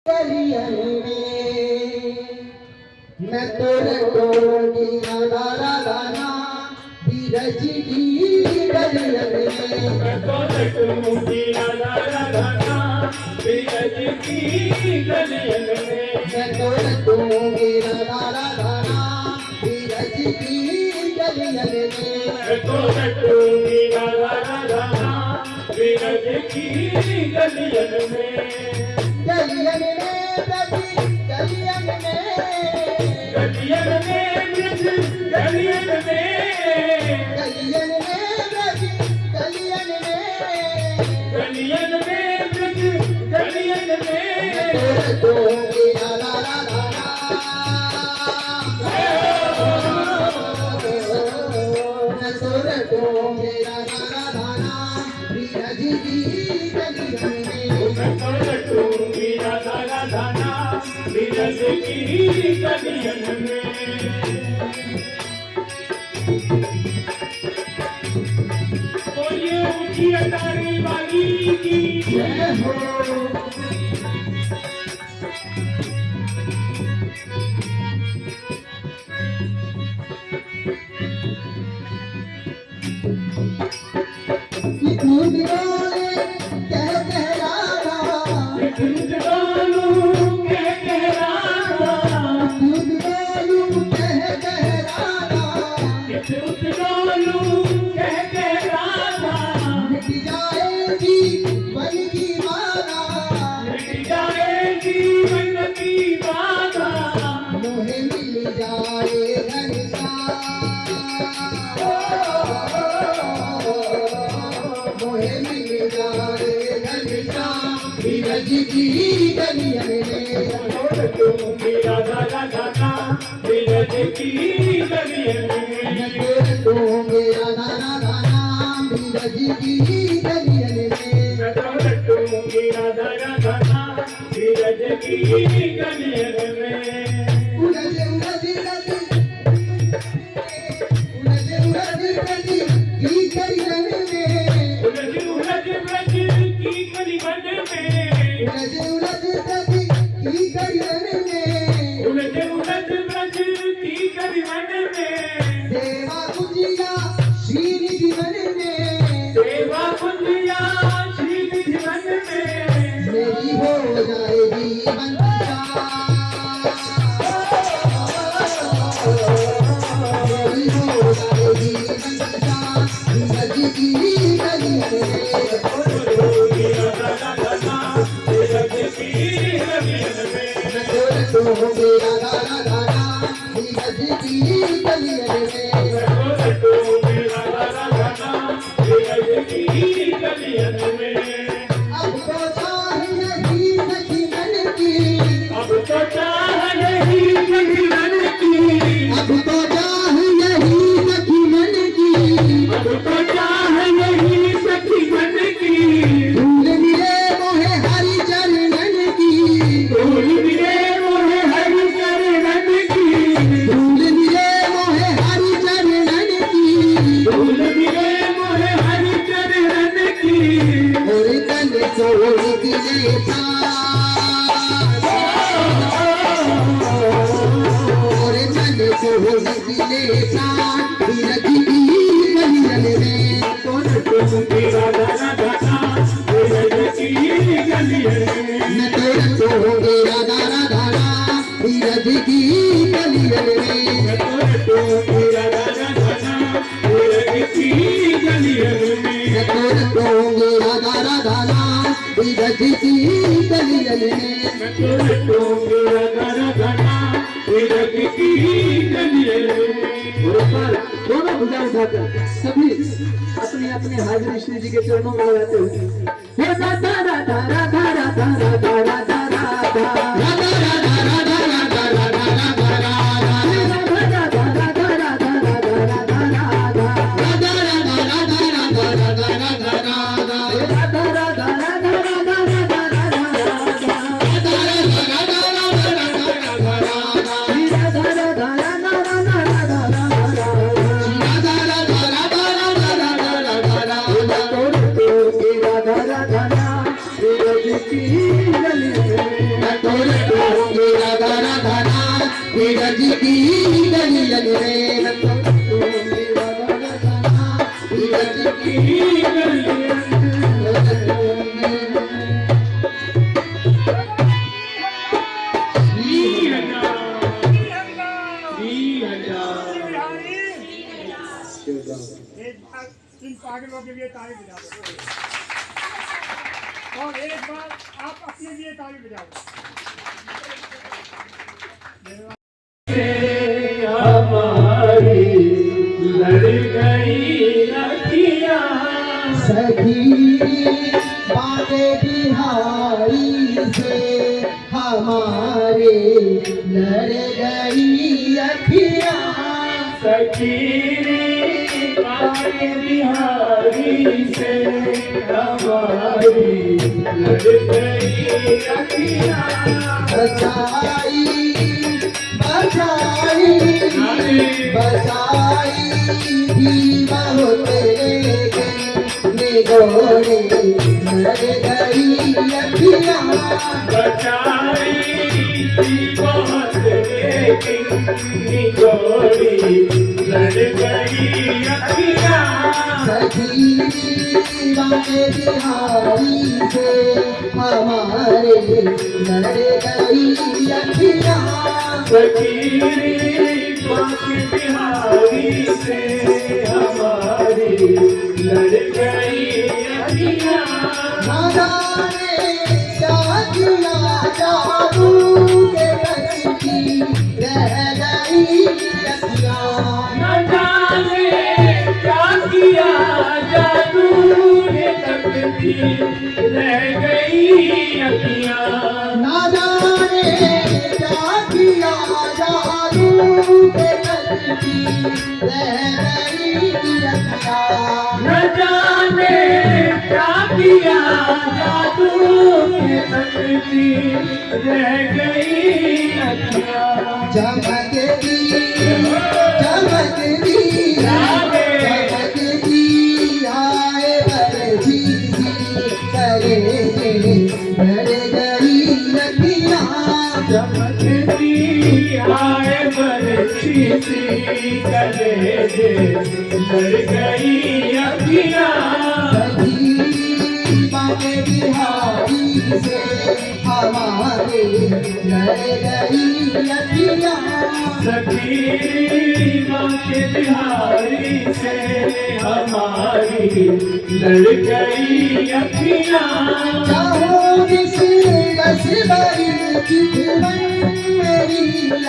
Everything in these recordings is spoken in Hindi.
गलियन में मैं तोरे टोली नगारा गाना धीरज की गलियन में मैं तोरे टोली नगारा गाना धीरज की गलियन में मैं तोरे टोली नगारा गाना धीरज की गलियन में मैं तोरे टोली नगारा गाना धीरज की गलियन में गलियन में गलियन में गलियन में गलियन में गलियन में गलियन में गलियन में गलियन में तो मेरा लाला मैं तोरे को मेरा लाला लाला धीरज की गलियन में मैं तोरे टोली नगारा गाना धीरज की गलियन में बोलिए ऊंची अटारी वाली की जय हो दूध वाले कह कहराना दूध डालू कह राधा दूध वालू कह कहराना दूध डालू कह राधा मिट जाएगी मन की माना मिट जाए जीवन की बाधा मोहे मिल जाए घनश्याम मोहे मिल जाए घनश्याम धीरज की गलियन में मेरा दादा दादा धीरज की गलियन में तो मेरा नाना नाना धीरज की गलियन में मैं तो मेरा दादा दादा धीरज की गलियन में उलझ उलझ उलझ की गलियन में उलझ उलझ ब्रज की गलियन में उलझ उलझ की गलियन में उलझ उलझ ब्रज की गलियन में सेवा कुंजिया श्री जीवन में सेवा कुंजिया श्री जीवन में मेरी हो जाएगी बंदिया मेरी हो जाएगी बंदिया धीरज की गलियन में मैं तोरे को मेरा गाना गाना धीरज की गलियन में अब तो चाह नहीं सखी मन की अब तो चाह नहीं सखी मन की धूल मिले मोहे हरि चरणन की धूल मिले मोहे हरि चरणन की और तन छोड़ दिले और तन छोड़ दिले धीरज की गलियन में मैं तोरे को मेरा दाना दाना धीरज की गलियन में मैं तोरे को मेरा दाना दाना धीरज की गलियन में दोनों भुजा उठाकर सभी अपने अपने हाजिर श्री जी के चरणों में लगाते हुए राधा राधा राधा राधा राधा राधा की गली में धीरज की गलियन में रतो मेरा दाना धीरज की गलियन इन पागलों के लिए ताली बजा दो और एक बार आप अपने लिए ताली बजाओ। हमारी लड़ गई अखियां सखी बाटे बिहारी से हमारे लड़ गई अखियां सखी बाटे बिहारी से हमारी लड़ गई अखियां बचाई बचाई बचाई भी बहुत निगोरे लड़ गई अखियां बचाई भी बहुत निगोरे लड़ गई अखियां सखी बाटे बिहारी से हमारे लड़ गई अखियां सखी बाटे बिहारी से हमारी लड़ गई अखियां हमारे क्या जादू के बचती रह गई अखियां न जाने क्या किया जादू ने तकती रह गई अखियां न जाने क्या किया जादू के तकती रह गई अखियां न जाने क्या किया जादू के तकती रह गई अखियां चमकती चमकती चमकती आए बरछी करे लड़ गई अखियां चमकती आए बरछी करे लड़ गई अखियां बाटे बिहारी से हमारे लड़ गई अखियां सखी बाटे बिहारी से हमारी लड़ गई अखियां चाहो जिस रस भरी चितवन मेरी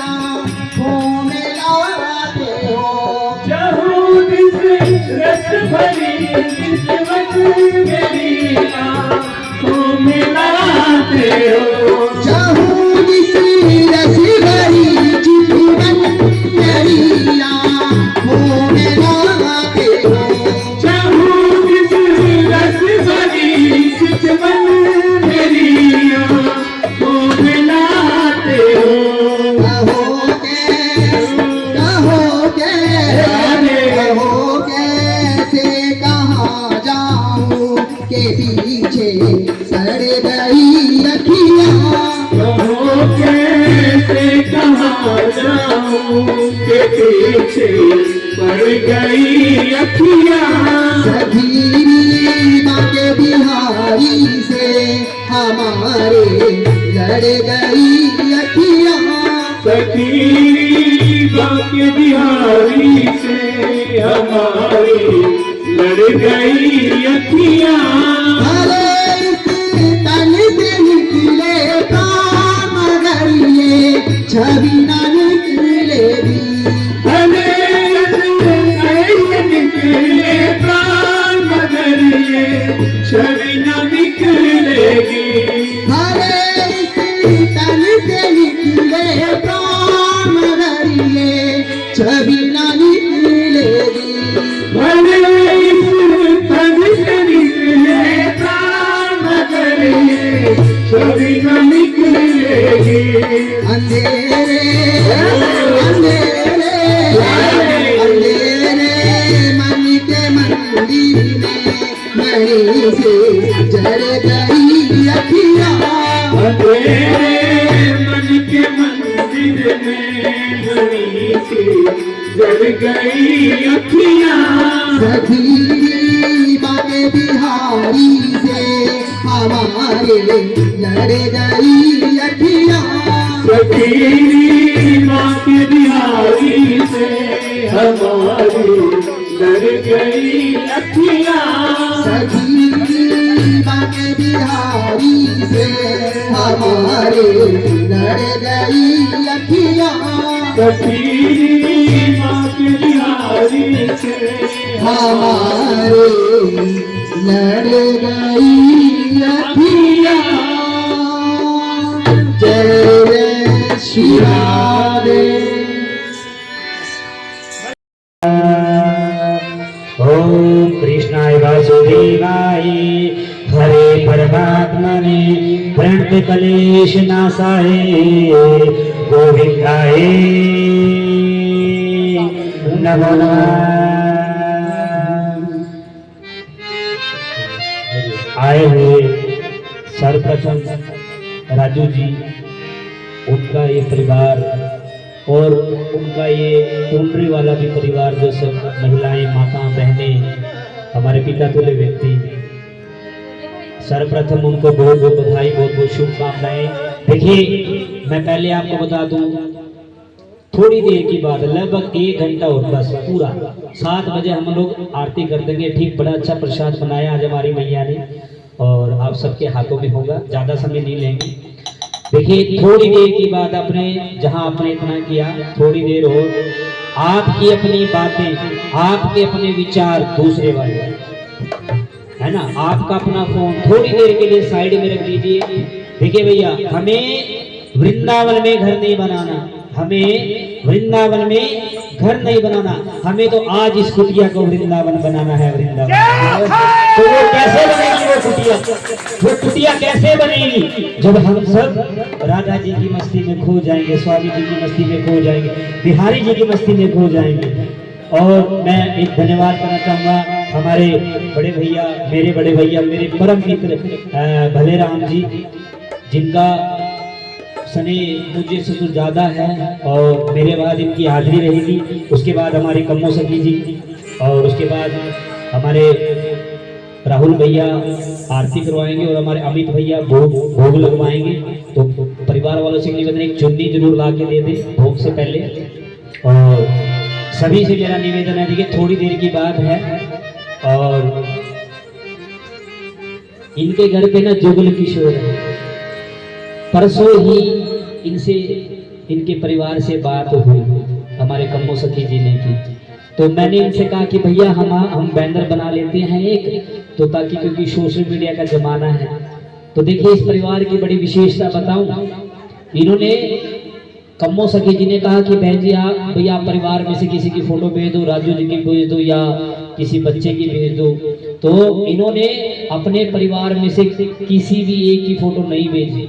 आँखों में लाते हो चाहो जिस रस भरी चितवन मेरी आँखों में लाते हो चाहो जिस रस भरी चितवन मेरी आँखों में लाते हो चाहो जिस रस भरी चितवन मेरी आँखों में लाते हो कहो कैसे कहाँ जाऊं के पीछे सड़ गई अखियां कहो कैसे कहाँ जाऊं के पीछे पड़ गई अखियां सखी बाटे बिहारी से हमारे लड़ गई अखियां सखी बाटे बिहारी से हमारी लड़ गई अखियां अरे तन से निकले प्राण मगर ये छवि न निकलेगी अरे से निकले प्राण मगर ये छवि न निकलेगी अरे तन से निकले प्राण मगर ये छवि न निकलेगी छवि न निकलेगी अंधेरे अंधेरे अंधेरे मन के मंदिर में मणि से जड़ गई अखियां अंधेरे मन के मंदिर में धनी सी जल गई अखियां सखी बाके बिहारी से हमारे लड़ गई अखियां सखी माँ के बिहारी से हमारी लड़ गई अखियां सखी बाके बिहारी से हमारे लड़ गई अखियां सखी माँ के बिहारी से हमारे लड़ गई अखियां जय श्री राधे। ओम कृष्णाय वासुदेवाय हरे परमात्मने प्रणत कलेश नाशाय गोविंदाय नमो नमः। आए हुए सर्वप्रथम राजू जी, उनका ये परिवार और उनका ये कुंडरी वाला भी परिवार, जो सब महिलाएं, माता, बहनें, हमारे पिता तुल्य व्यक्ति, सर्वप्रथम उनको बहुत बहुत बधाई, बहुत बहुत शुभकामनाएं। देखिए, मैं पहले आपको बता दूं, थोड़ी देर की बात, लगभग 1 घंटा और बस पूरा 7 बजे हम लोग आरती कर देंगे। ठीक, बड़ा अच्छा प्रसाद बनाया आज हमारी मैया ने और आप सबके हाथों में होगा, ज़्यादा समय नहीं लेंगे। देखिए, थोड़ी देर की बात, अपने जहां आपने इतना किया, थोड़ी देर और आपकी अपनी बातें, आपके अपने विचार दूसरे वाले, है ना, आपका अपना फोन थोड़ी देर के लिए साइड में रख लीजिए। देखिए भैया, हमें वृंदावन में घर नहीं बनाना, हमें वृंदावन में घर नहीं बनाना, हमें तो आज इस कुटिया को वृंदावन बनाना है। वृंदावन तो वो कैसे बनेगी? वो कुटिया कैसे बनेगी? जब हम सब राधा जी की मस्ती में खो जाएंगे, स्वामी जी की मस्ती में खो जाएंगे, बिहारी जी की मस्ती में खो जाएंगे। और मैं एक धन्यवाद करना चाहूँगा हमारे बड़े भैया, मेरे बड़े भैया, मेरे परम मित्र भले राम जी, जिनका स्नेह मुझे से कुछ ज़्यादा है और मेरे बाद इनकी हाजिरी रहेगी। उसके बाद हमारे कम्मो सखी जी, और उसके बाद हमारे राहुल भैया आरती करवाएंगे और हमारे अमित भैया भोग लगवाएंगे। तो परिवार वालों से निवेदन, एक चुन्नी जरूर ला के दे दें भोग से पहले। और सभी से मेरा निवेदन है, देखिए थोड़ी देर की बात है, और इनके घर पे ना जुगल किशोर है। परसों ही इनसे, इनके परिवार से बात हुई, हमारे कम्मो सखी जी ने की। तो मैंने इनसे कहा कि भैया हम बैनर बना लेते हैं एक, तो ताकि, क्योंकि सोशल मीडिया का जमाना है। तो देखिए, इस परिवार की बड़ी विशेषता बताऊं, इन्होंने, कम्मो सखी जी ने कहा कि बहन जी आप, भैया आप परिवार में से किसी की फोटो भेज दो, राजू जी की भेज दो या किसी बच्चे की भेज दो। तो इन्होंने अपने परिवार में से किसी भी एक की फोटो नहीं भेजी,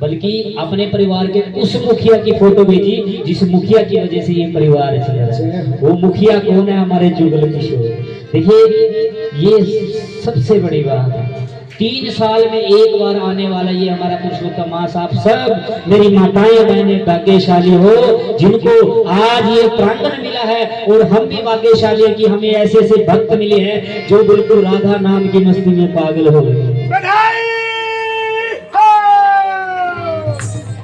बल्कि अपने परिवार के उस मुखिया की फोटो भेजी जिस मुखिया की वजह से ये परिवार चला। वो मुखिया कौन है? हमारे जुगल किशोर। देखिए, ये सबसे बड़ी बात है। 3 साल में एक बार आने वाला ये हमारा पुरुषोत्तम मास। आप सब मेरी माताएं बहनें भाग्यशाली हो, जिनको आज ये प्रांगण मिला है, और हम भी भाग्यशाली है कि हमें ऐसे ऐसे भक्त मिले हैं जो बिल्कुल राधा नाम की मस्ती में पागल हो गए।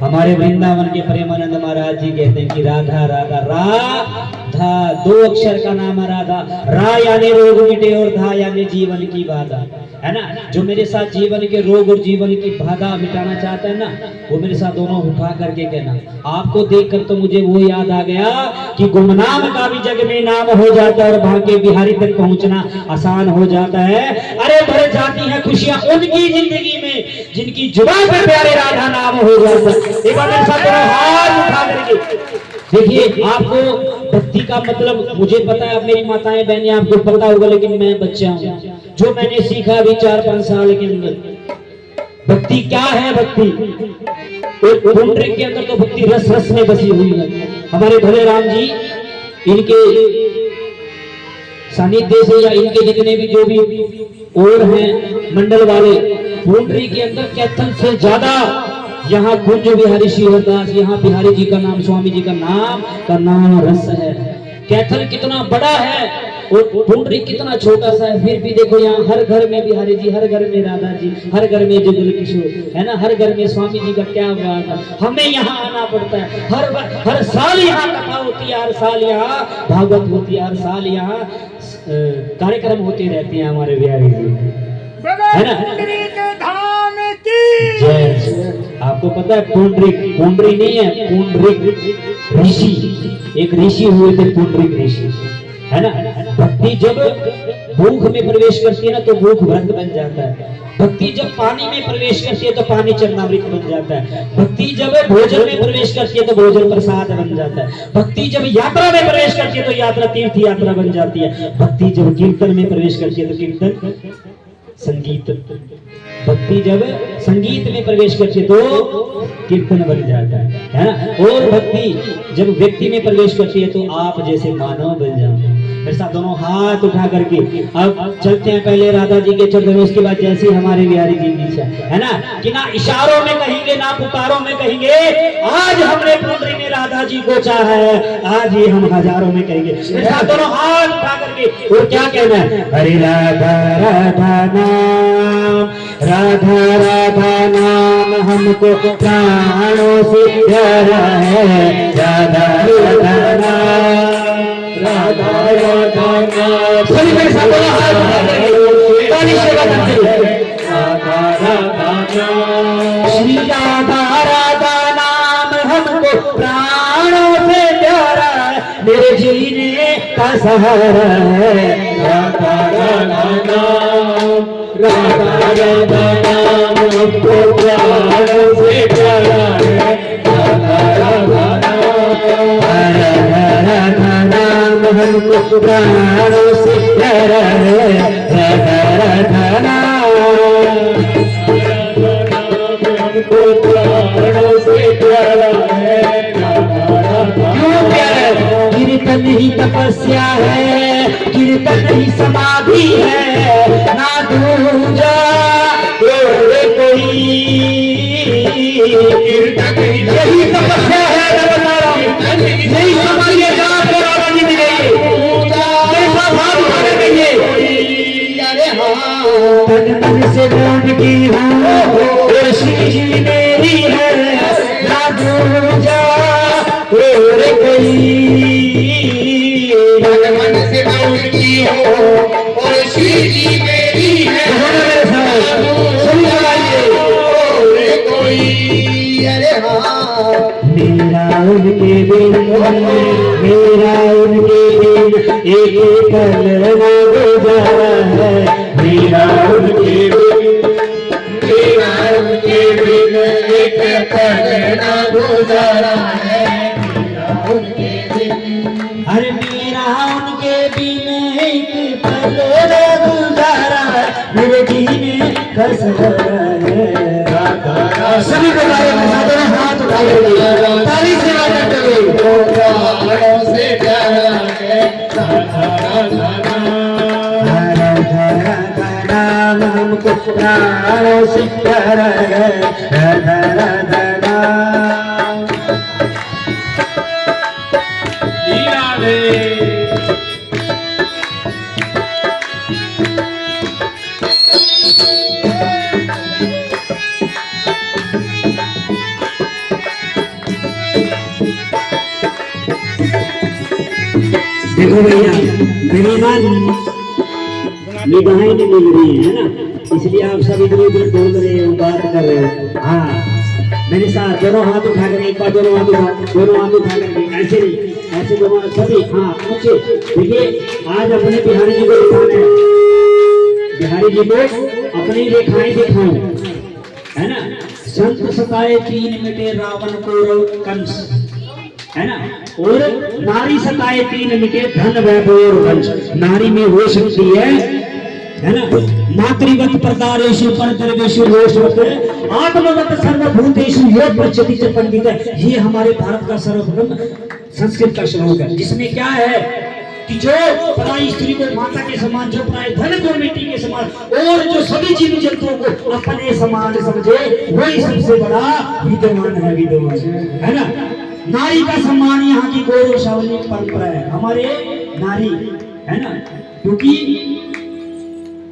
हमारे वृंदावन के प्रेमानंद महाराज जी कहते हैं कि राधा राधा राधा, 2 अक्षर का नाम है राधा। रा यानी रोग मिटे और धा यानी जीवन की बाधा, है ना। जो मेरे साथ जीवन के रोग और जीवन की बाधा मिटाना चाहता है ना, वो मेरे साथ दोनों उठा करके कहना। आपको देखकर तो मुझे वो याद आ गया कि गुमनाम का भी जग में नाम हो जाता है और भाग्य बिहारी तक पहुंचना आसान हो जाता है। अरे भर जाती है खुशियां उनकी जिंदगी में जिनकी जुबान पर प्यारे राधा नाम हो जाता है। एक बार मेरे साथ दोनों हाथ उठा करके देखिए, आपको भक्ति का मतलब मुझे पता है, मेरी माताएं बहनें आपको पता होगा, लेकिन मैं बच्चा हूँ। जो मैंने सीखा अभी 4-5 साल के अंदर, भक्ति क्या है? भक्ति पुंडरीक के अंदर तो भक्ति रस रस में बसी हुई है। हमारे भले राम जी, इनके सानिध्य से या इनके जितने भी जो भी और हैं मंडल वाले, पुंडरीक के अंदर कैथन से ज्यादा यहाँ कुंज बिहारी श्रीहरदास, यहाँ बिहारी जी का नाम, स्वामी जी का नाम रस है। कैथल कितना बड़ा है और पुंडरीक कितना छोटा सा है, फिर भी देखो यहाँ हर घर में बिहारी जी, हर घर में राधा जी, हर घर में जुगल किशोर है ना, हर घर में स्वामी जी का क्या बात है। हमें यहाँ आना पड़ता है, हर साल यहाँ कथा होती है, हर साल यहाँ भागवत होती है, हर साल यहाँ कार्यक्रम होते रहते हैं हमारे बिहारी जी, है ना। आपको पता है पुंडरी नहीं है, पुंडरीक ऋषि, एक ऋषि हुए थे पुंडरीक ऋषि, है ना। भक्ति जब भूख में प्रवेश करती है ना तो भूख व्रत बन जाता है। भक्ति जब पानी में प्रवेश करती है तो पानी चरणामृत बन जाता है। भक्ति जब भोजन में प्रवेश करती है तो भोजन प्रसाद बन जाता है। भक्ति जब यात्रा में प्रवेश करती है तो यात्रा तीर्थ यात्रा बन जाती है। भक्ति जब कीर्तन में प्रवेश करती है तो कीर्तन संगीत, भक्ति जब संगीत में प्रवेश करती है तो कीर्तन बन जाता है ना। और भक्ति जब व्यक्ति में प्रवेश करती है तो आप जैसे मानव बन जाओ। ऐसा दोनों हाथ उठा करके अब चलते हैं पहले राधा जी के चरणों में, उसके बाद जैसे हमारे बिहारी जी पीछे, है ना, कि ना इशारों में कहेंगे ना पुकारों में कहेंगे, आज हमने पुंडरी में राधा जी को चाहा है, आज ही हम हजारों में कहेंगे। ऐसा दोनों हाथ उठा करके और क्या कहना है, हरे राधा राधा नाम, राधा राधा नाम हमको प्राणों से प्यारा है, राधा राधा नाम, राधा राधा नाम। सभी मेरे साथ बोलो ताली से राधा राधा नाम, श्री राधा राधा नाम हमको प्राणों से प्यारा है, मेरे जीने का सहारा है, राधा राधा नाम, राधा राधा नाम हमको प्राणों से प्यारा है, राधा राधा नाम, राधा नाम हमको प्राणों से प्यारा है, राधा राधा नाम, हमको प्राणों से प्यारा है, क्यों प्यारा? कीर्तन ही तपस्या है, कीर्तन ही समाधि है, ना दूजा कोई, कीर्तन यही तपस्या है, यही समाधि है, जहाँ पर राधा जी मिलेंगे, जैसा भाव हमारे मिलेंगे, तन मन से ढूंढती हूँ और श्री जी मेरी है, ना दूजा और कोई, तन मन से ढूंढती हूँ और श्री जी मेरी है, मेरा उनके बिन, मेरा उनके बिन एक पल न गुजारा है, मेरा उनके बिन, मेरा उनके बिन एक पल न गुजारा है, मेरा उनके बिन, अरे मेरा उनके बिन एक पल न गुजारा है, मेरे जीने का सहारा है, सभी को हाथ उठाए ताली से वादा करो, प्राणों से प्यारा है, राधा राधा नाम हमको प्राणों से प्यारा है, राधा राधा नाम। देखो भैया मेहमान निगाहें नहीं मिल रही है ना, इसलिए आप सब इधर उधर बोल रहे हो, बात कर रहे हो। हाँ मेरे साथ दोनों हाथ उठा कर, एक बार दोनों हाथ उठा कर, ऐसे नहीं, ऐसे दोनों सभी, हाँ ऊंचे। देखिए आज अपने बिहारी जी को दिखाना है, बिहारी जी को अपनी रेखाएं दिखाओ, है ना। संत सताए तीन मिटे रावण को कंस, है ना, और नारी सताए तीन मिटे धन वैभव और वंश। नारी में वो शक्ति है ना, मातृवत प्रदारेषु परदर्वेषु योषवत आत्मवत सर्वभूतेषु यो प्रचति च पंडित। ये हमारे भारत का सर्वप्रथम संस्कृत का श्लोक है, जिसमें क्या है कि जो पराई स्त्री को माता के समान, जो पराई धन को मिट्टी के समान, और जो सभी जीव जंतुओं को अपने समान समझे, वही सबसे बड़ा विद्वान है, विद्वान है ना। नारी का सम्मान यहाँ की गौरवशाली परंपरा है, हमारे नारी है ना, क्योंकि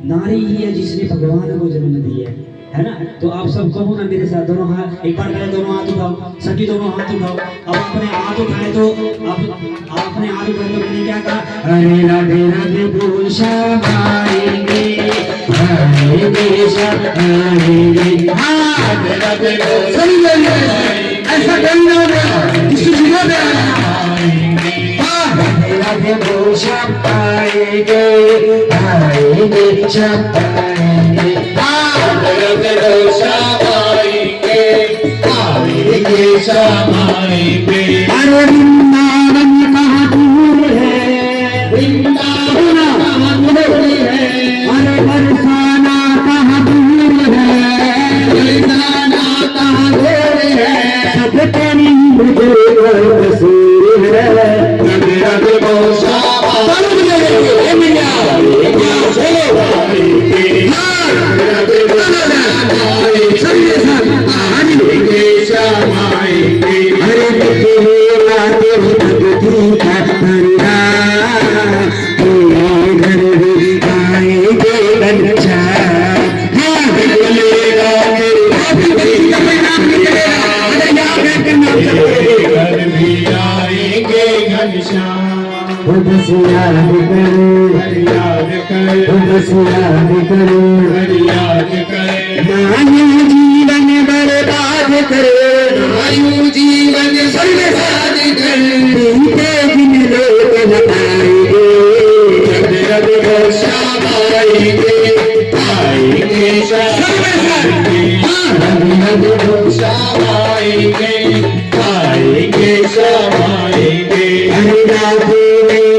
नारी ही है जिसने भगवान को जन्म दिया है ना। तो आप सब कहो ना मेरे साथ, दोनों हाथ एक बार पहले दोनों हाथ उठाओ, सभी दोनों हाथ उठाओ। अब अपने हाथ उठाए तो आप अपने हाथ उठाए तो मैंने क्या कहा, अरे राधे राधे बोल श्याम आएंगे, आएंगे श्याम आएंगे, राधे राधे बोल सही है, ऐसा कहीं ना हो किसी जगह पे राधे राधे बोल श्याम आएंगे, आएंगे श्याम आएंगे, राधे राधे श्याम आएंगे, आएंगे श्याम आएंगे। अरे वृंदावन कहाँ दूर है, वृंदावन कहाँ दूर है, अरे बरसाना कहाँ दूर है, वृंदावन कहाँ दूर है, सब तेरी मुझे कसूर है। राधे राधे बोल श्याम बस याद करो, याद कर, बस याद करो, याद कर, मायू जीवन बर्बाद करे, आयु जीवन बर्बाद कर, बीते दिन लोग बताएंगे, राधे राधे बोल श्याम आएंगे, आएंगे श्याम आएंगे, राधे राधे बोल श्याम आएंगे, आएंगे श्याम आएंगे। अरे राधे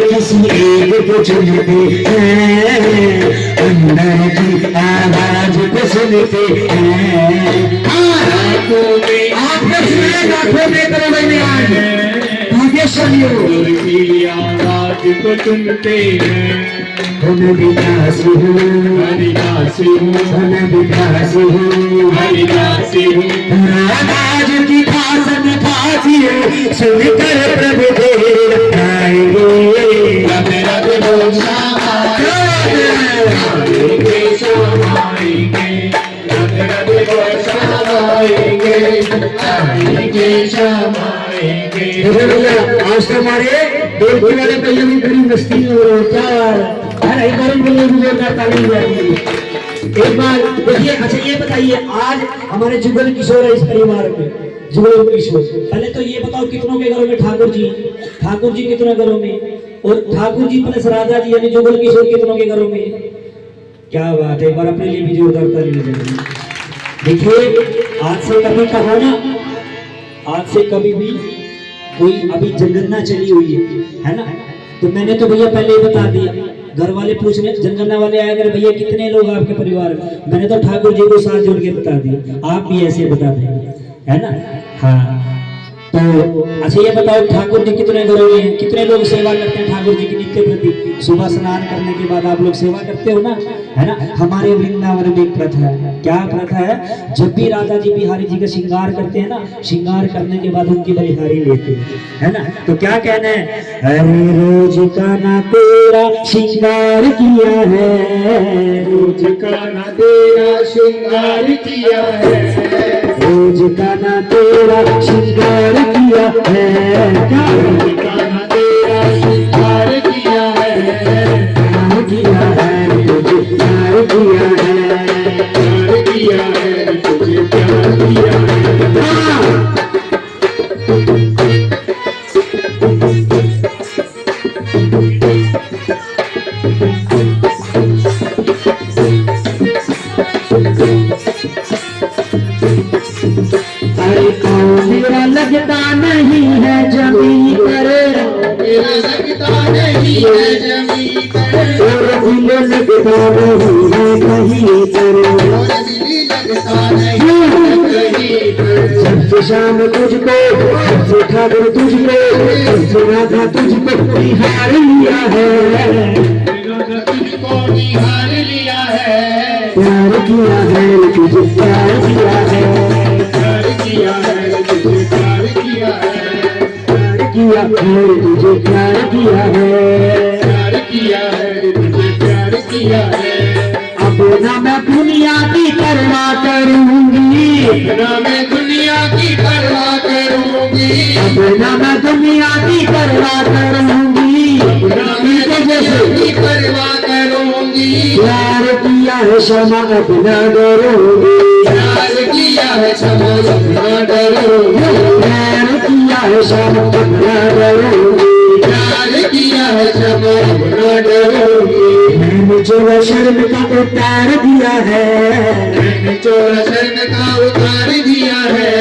किसी एक को चुनते हैं, अंदर की आवाज को सुनते हैं। आँखों में आपने सुना लाखों में करोड़ों में आज भाग्यशाली हो, की आवाज को सुनते हैं। हम विकासी हूँ, हरिदासी हूँ, हम विकासी हूँ, हरिदासी हूँ, आवाज की खासन खासी है, सुनकर प्रभु देव आएंगे। राधे राधे बोल श्याम आएंगे, श्याम आएंगे, राधे राधे बोल श्याम आएंगे, आएंगे श्याम आएंगे। आज तो हमारे देवकी वाले भैया भी बड़ी मस्ती हो रही है, क्या हर एक बार बोले भी जोरदार ताली बजाएंगे। एक बार देखिए, अच्छा ये बताइए, आज हमारे जुगल किशोर है इस परिवार में, जुगल किशोर। पहले तो ये बताओ कितनों के घरों में ठाकुर जी, ठाकुर जी कितने घरों में, और ठाकुर जी प्लस राधा जी यानी जुगल किशोर कितनों के घरों में। क्या बात है, एक बार अपने लिए भी जोरदार ताली बजाएंगे। देखिए आज से कभी कहा ना, आज से कभी भी कोई अभी जनगणना चली हुई है ना, तो मैंने तो भैया पहले ही बता दिया, घर वाले पूछने जनगणना वाले आए अगर भैया कितने लोग आपके परिवार में, मैंने तो ठाकुर जी को साथ जोड़ के बता दिया, आप भी ऐसे बता देंगे है ना। हाँ तो अच्छा ये बताओ ठाकुर जी कितने घरों में हैं, कितने लोग सेवा करते हैं ठाकुर जी की नित्य प्रति। सुबह स्नान करने के बाद आप लोग सेवा करते हो ना, है ना। हमारे वृंदावन में एक प्रथा है, क्या प्रथा है, जब भी राधा जी बिहारी जी का श्रृंगार करते हैं ना, श्रृंगार करने के बाद उनकी बलिहारी लेते हैं, है ना। तो क्या कहना है, अरे रोज का ना तेरा श्रृंगार किया है, रोज का ना तेरा श्रृंगार किया है, रोज का ना तेरा श्रृंगार किया है, क्या रोज का ना तेरा श्रृंगार किया है, प्यार किया है तुझे, प्यार किया है, प्यार किया है तुझे, प्यार किया है। हाँ। अरे मेरा लगता नहीं है जमी पर, मेरा लगता नहीं है जमीन पर, और दिल लगता नहीं है कहीं पर, और दिल लगता नहीं है कहीं पर। जब सबसे श्याम तुझको, सबसे ठाकुर तुझको, सबसे राधा तुझको निहार लिया है, तुझको निहार लिया है, प्यार किया है तुझे प्यार किया है, प्यार किया है तुझे प्यार किया है, प्यार किया है तुझे प्यार किया है, प्यार किया है तुझे प्यार किया है। अब ना मैं दुनिया की परवाह करूंगी, ना मैं दुनिया की परवाह करूंगी, अब ना मैं दुनिया की परवाह करूंगी, ना मैं दुनिया की परवाह करूंगी, प्यार किया है क्षमा अब न डरूंगी, प्यार किया है क्षमा न डरूंगी, प्यार किया है क्षमा अब न डरूंगी, प्यार किया है क्षमा न डरूंगी। मैंने जो शर्म का उतार दिया है, मैंने चोला शर्म का उतार दिया है,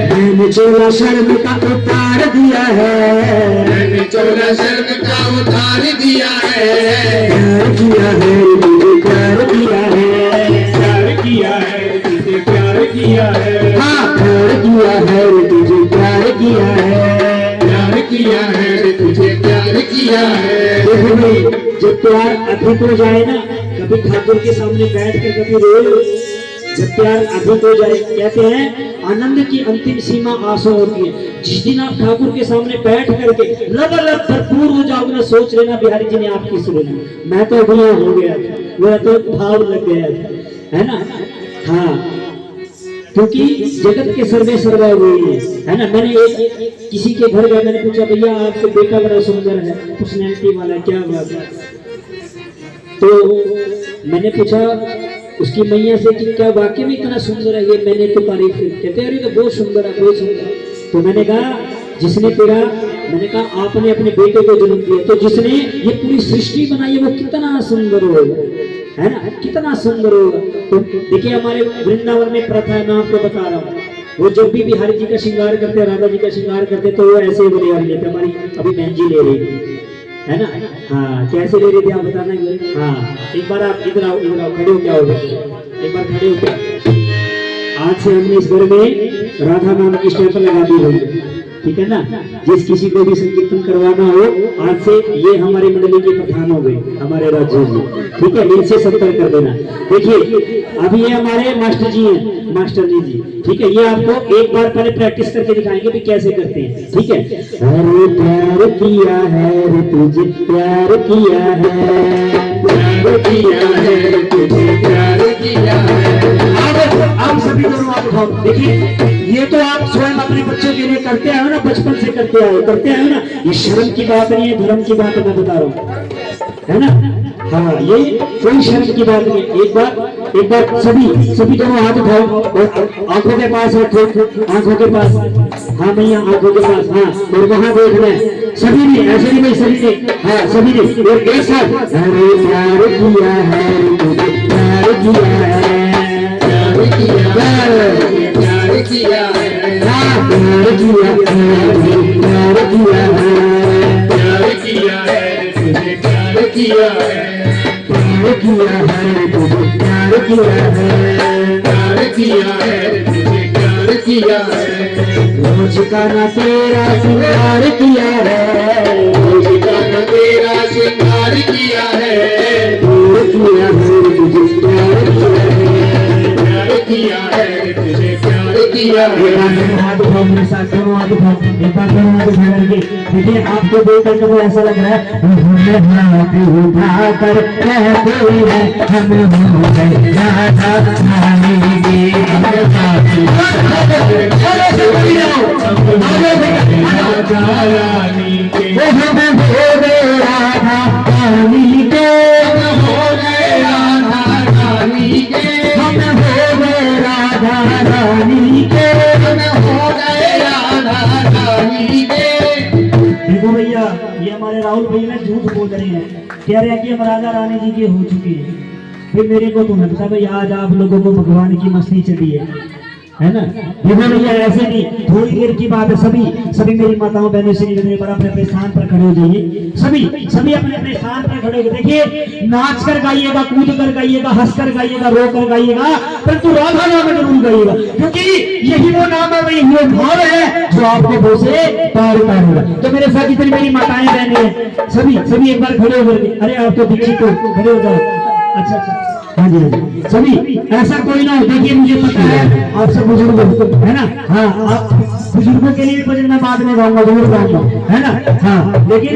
मैंने जो शर्म का उतार दिया है, मैंने चोला शर्म का उतार दिया है, प्यार किया है तुझे प्यार किया है, प्यार किया है तुझे प्यार किया है, हाँ प्यार किया है तुझे प्यार किया है, प्यार किया है तुझे प्यार किया है। देखो भाई जब प्यार अधिक हो जाए ना, कभी ठाकुर के सामने बैठ कर कभी रोए, जब प्यार अधिक हो जाए कहते हैं आनंद की अंतिम सीमा आंसू होती है। जिस दिन आप ठाकुर के सामने बैठ करके लबालब भरपूर हो जाओगे ना, सोच लेना बिहारी जी ने आपकी सुनी, मैं तो अभी हो गया था, मेरा तो भाव लग गया था, है ना। हाँ क्योंकि जगत के सर्वे सर्वा हुई है ना। मैंने एक किसी के घर गया, मैंने पूछा भैया आपके बेटा बड़ा सुंदर है, पर्सनैलिटी वाला, क्या बात है। तो मैंने पूछा उसकी मैया से कि क्या वाकई में इतना सुंदर है ये, मैंने तो तारीफ की। कहते अरे तो बहुत सुंदर है, बहुत सुंदर। तो मैंने कहा जिसने तेरा, मैंने कहा आपने अपने बेटे को जन्म दिया, तो जिसने ये पूरी सृष्टि बनाई है वो कितना सुंदर होगा, है ना, कितना सुंदर होगा। तो देखिए हमारे वृंदावन में प्रथा है, मैं आपको बता रहा हूँ, वो जब भी बिहारी जी का श्रृंगार करते, राधा जी का श्रृंगार करते, तो वो ऐसे बड़े वाली लेते। हमारी अभी बहन जी ले रही है ना, हाँ कैसे ले रही थी आप बताना। हाँ एक बार आप इधर आओ, इधर आओ, खड़े हो, क्या हो गया, एक बार खड़े हो क्या। आज से हमने इस घर में राधा नाम की स्टैंप लगा दी हुई है, ठीक है ना। जिस किसी को भी संकीर्तन करवाना हो, आज से ये हमारी मंडली के प्रधान हो गए, हमारे राज्य जी, ठीक है, इनसे संपर्क कर देना। देखिए अभी ये हमारे मास्टर जी हैं, मास्टर जी, ठीक है, ये आपको एक बार पहले प्रैक्टिस करके दिखाएंगे भी कैसे करते हैं, ठीक है। अरे प्यार किया है रे तुझे प्यार किया है, प्यार किया है तुझे प्यार किया है। आप सभी दोनों आप उठाओ। देखिए ये तो आप स्वयं अपने बच्चों के लिए करते आए हो ना, बचपन से करते आए हो ना, ये शर्म की बात नहीं है, धर्म की बात है, मैं बता रहा हूँ, है ना। हाँ ये कोई शर्म की बात नहीं। एक बार सभी दोनों हाथ उठाओ और आंखों के पास रखो, आंखों के पास, हाँ भैया आंखों के पास, हाँ और वहां देख रहे हैं सभी ने, ऐसे नहीं भाई सभी ने, हाँ सभी ने और एक साथ। अरे प्यार किया है तुझे प्यार किया है, प्यार किया है प्यार किया है, प्यार किया है प्यार किया है, प्यार किया है तुझे प्यार किया है, प्यार किया है तुझे प्यार किया है, प्यार किया है तुझे प्यार किया है। रोज का ना तेरा श्रृंगार किया है, रोज का न तेरा श्रृंगार किया है, प्यार किया है तुझे प्यार किया है, प्यार किया है तुझे प्यार किया है। हाथ उठाओ मेरे साथ, दोनों हाथ उठाओ, एक बार दोनों हाथ उठा करके देखिए, आपको देख करके तो ऐसा लग रहा है हाथ उठा कर कहते हैं हम हो गए राधा रानी के राधा रानी के हम हो गए राधा रानी के, हम हो गए राधा रानी के, हम हो गए राधा रानी के, हम हो गए राधा रानी के। देखो भैया ये हमारे राहुल भैया झूठ बोल रहे हैं, कह रहे हैं कि हम राजा रानी जी के हो चुके हैं। फिर मेरे को तो लगता है भाई आज आप लोगों को भगवान की मस्ती चली है ना। देखो भैया ऐसे नहीं, थोड़ी देर की बात है, सभी मेरी माताओं बहनों से निवेदन पर अपने स्थान पर खड़े हो जाइए, सभी सभी अपने अपने स्थान पर खड़े होकर देखिए, नाच कर गाइएगा, कूद कर गाइएगा, हंस कर गाइएगा, रो कर गाइएगा, परंतु राधा नाम जरूर गाइएगा, क्योंकि यही वो नाम है, वही वो भाव है जो आपके मुंह से पार पार होगा। तो मेरे साथ जितनी मेरी माताएं बहनें हैं, सभी सभी एक बार खड़े होकर, अरे आप तो दीक्षित हो, खड़े हो जाओ। अच्छा अच्छा, हाँ जी हाँ जी, सभी ऐसा कोई ना हो। देखिए मुझे पता है आप सब बुजुर्ग है ना, हाँ आप बुजुर्गों के लिए भी भजन मैं बाद में गाऊंगा, जरूर गाऊंगा, है ना, हाँ, लेकिन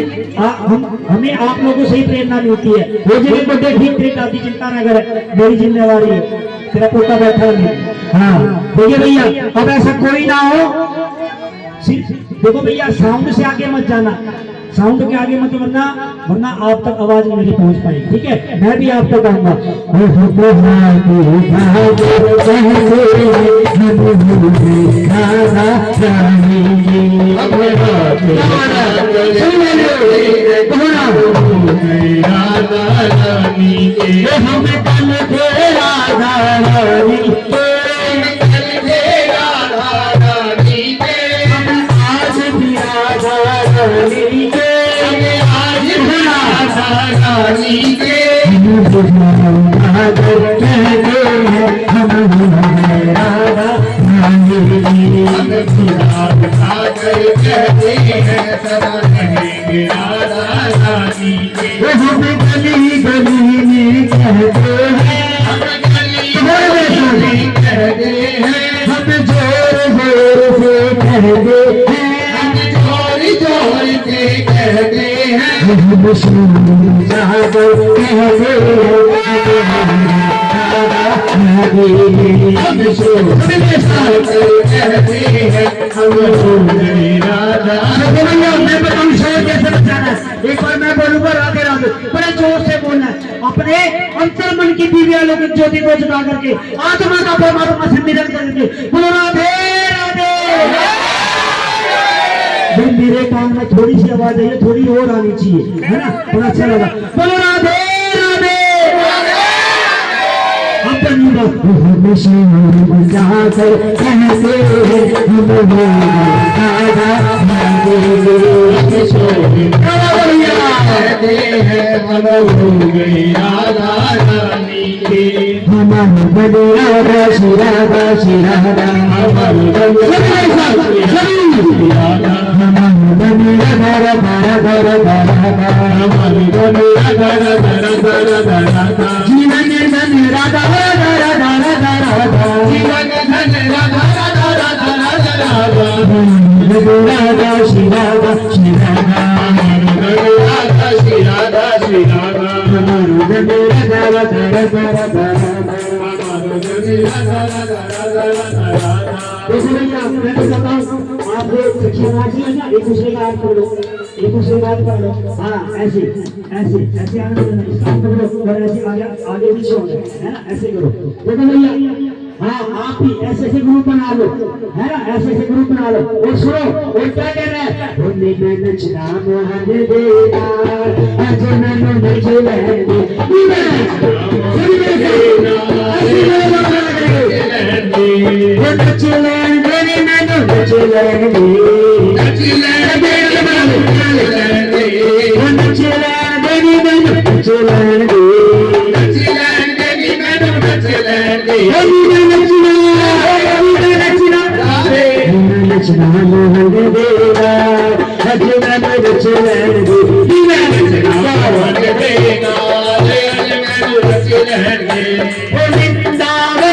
हमें आप लोगों से ही प्रेरणा मिलती है। वो जगह को देखिए, तेरी दादी चिंता न करे, मेरी जिम्मेवारी है, तेरा पोता बैठा है। हाँ देखिए भैया, अब ऐसा कोई ना हो, सिर्फ देखो भैया, साउंड से आगे मत जाना, साउंड के आगे मत, वरना वरना आप तक आवाज नहीं पहुंच पाएगी, ठीक है। मैं भी आप तक आऊंगा। एक बार मैं बोलूंगा राधे राधे, बड़े जोर से बोलना है, अपने अंतर मन की दिव्यालोक ज्योति को जगा करके, आत्मा का परमात्मा से मिलन करके बोलो राधे राधे। मेरे कान में थोड़ी सी आवाज आई है, थोड़ी और आनी चाहिए, है ना, बड़ा अच्छा लगा। बोलो राधे राधे। एक दूसरे का हाथ पकड़ो, एक दूसरे का हाथ पकड़ो, हाँ ऐसे ऐसे ऐसे आगे पकड़ो और ऐसे आगे आगे पीछे होना है ना, ऐसे करो। देखो भैया, हाँ आप भी ऐसे ऐसे ग्रुप बना लो, है ना, ऐसे ऐसे ग्रुप बना लो। और सुनो, और क्या कह रहे हैं, होली में नचना मोहन देना, आज मैंने नच लेने, नच लेने मैंने नच लेने, नच लेने नच लेने नच लेने, नचना मोहन देगा, आज मैंने नच लेने, वृंदावन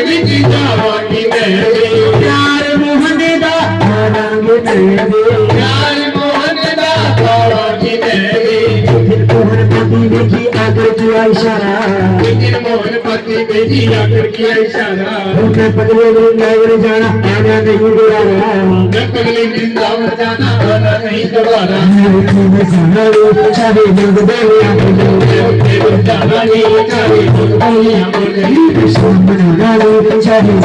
विच जावांगी मेरे, प्यार मोहन दा खावांगे मेरे, मोहन पति देखी आकर किया इशारा, मैं पगले वृंदावन जाना आना नहीं दोबारा, चाहे मंग बोलिया चाहे मंग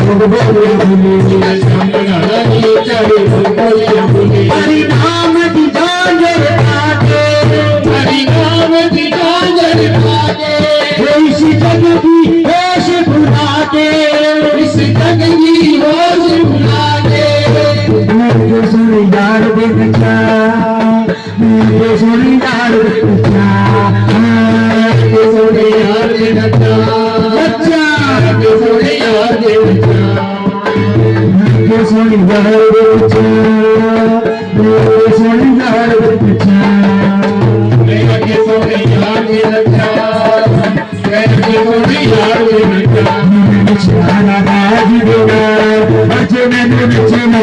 बोलिया, हरि नाम की जांजर आगे, हरि नाम की जांजर आगे, इस जग की होश भुला के, इस जग की होश भुला के, सुन यार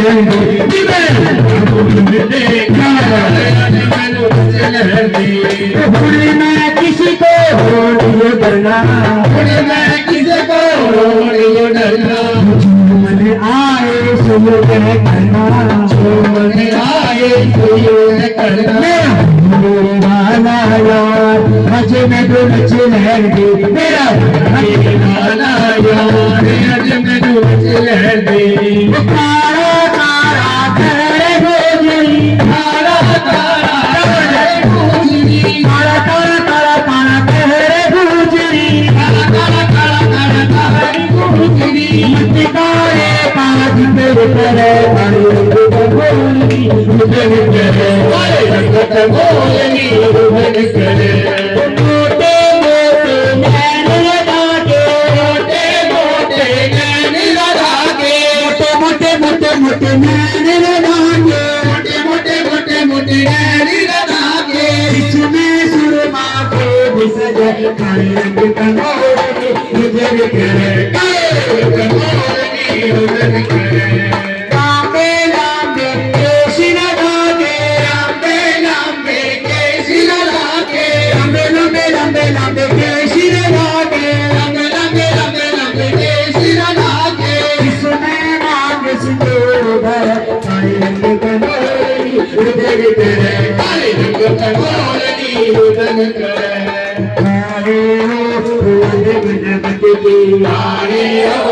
मैं किसी को नहीं डरना, मैं किसी को नहीं डरना, मन आए सो करना, मन आए सो करना, मेरे वाला यार आज मैं तो नच लहर मेरा वाला यार आज मैं तो नच लहर तारा तारा तेरे गोजरी, तारा तारा तेरे गोजरी, तारा तारा तारा तारा तेरे गोजरी, तारा तारा तारा तारा तेरे गोजरी, मत तारे काज तेरे करे तारे गोजरी, मुझे करे तारे गोजरी, मुझे करे मोटे मोटे नैन लगा के, मोटे मोटे नैन लगा के, मोटे मोटे मोटे नैन लगा के, मोटे मोटे मोटे नैन लगा के, इसमें सुरमा के बिसजे काले रंग कंगोरे मुझे करे, काले रंग कंगोरे मुझे करे, लांबे लांबे केश लगा के, लांबे लांबे केश लगा के, लंबे लंबे लंबे लंबे केश लगा के, लंबे लंबे लंबे लंबे केश लगा के, इसमें मांग सिंदूर भर काले रंग कंगोरे मुझे करे, काले रंग कंगोरे मुझे करे, काले हो रंग जगत की, काले हो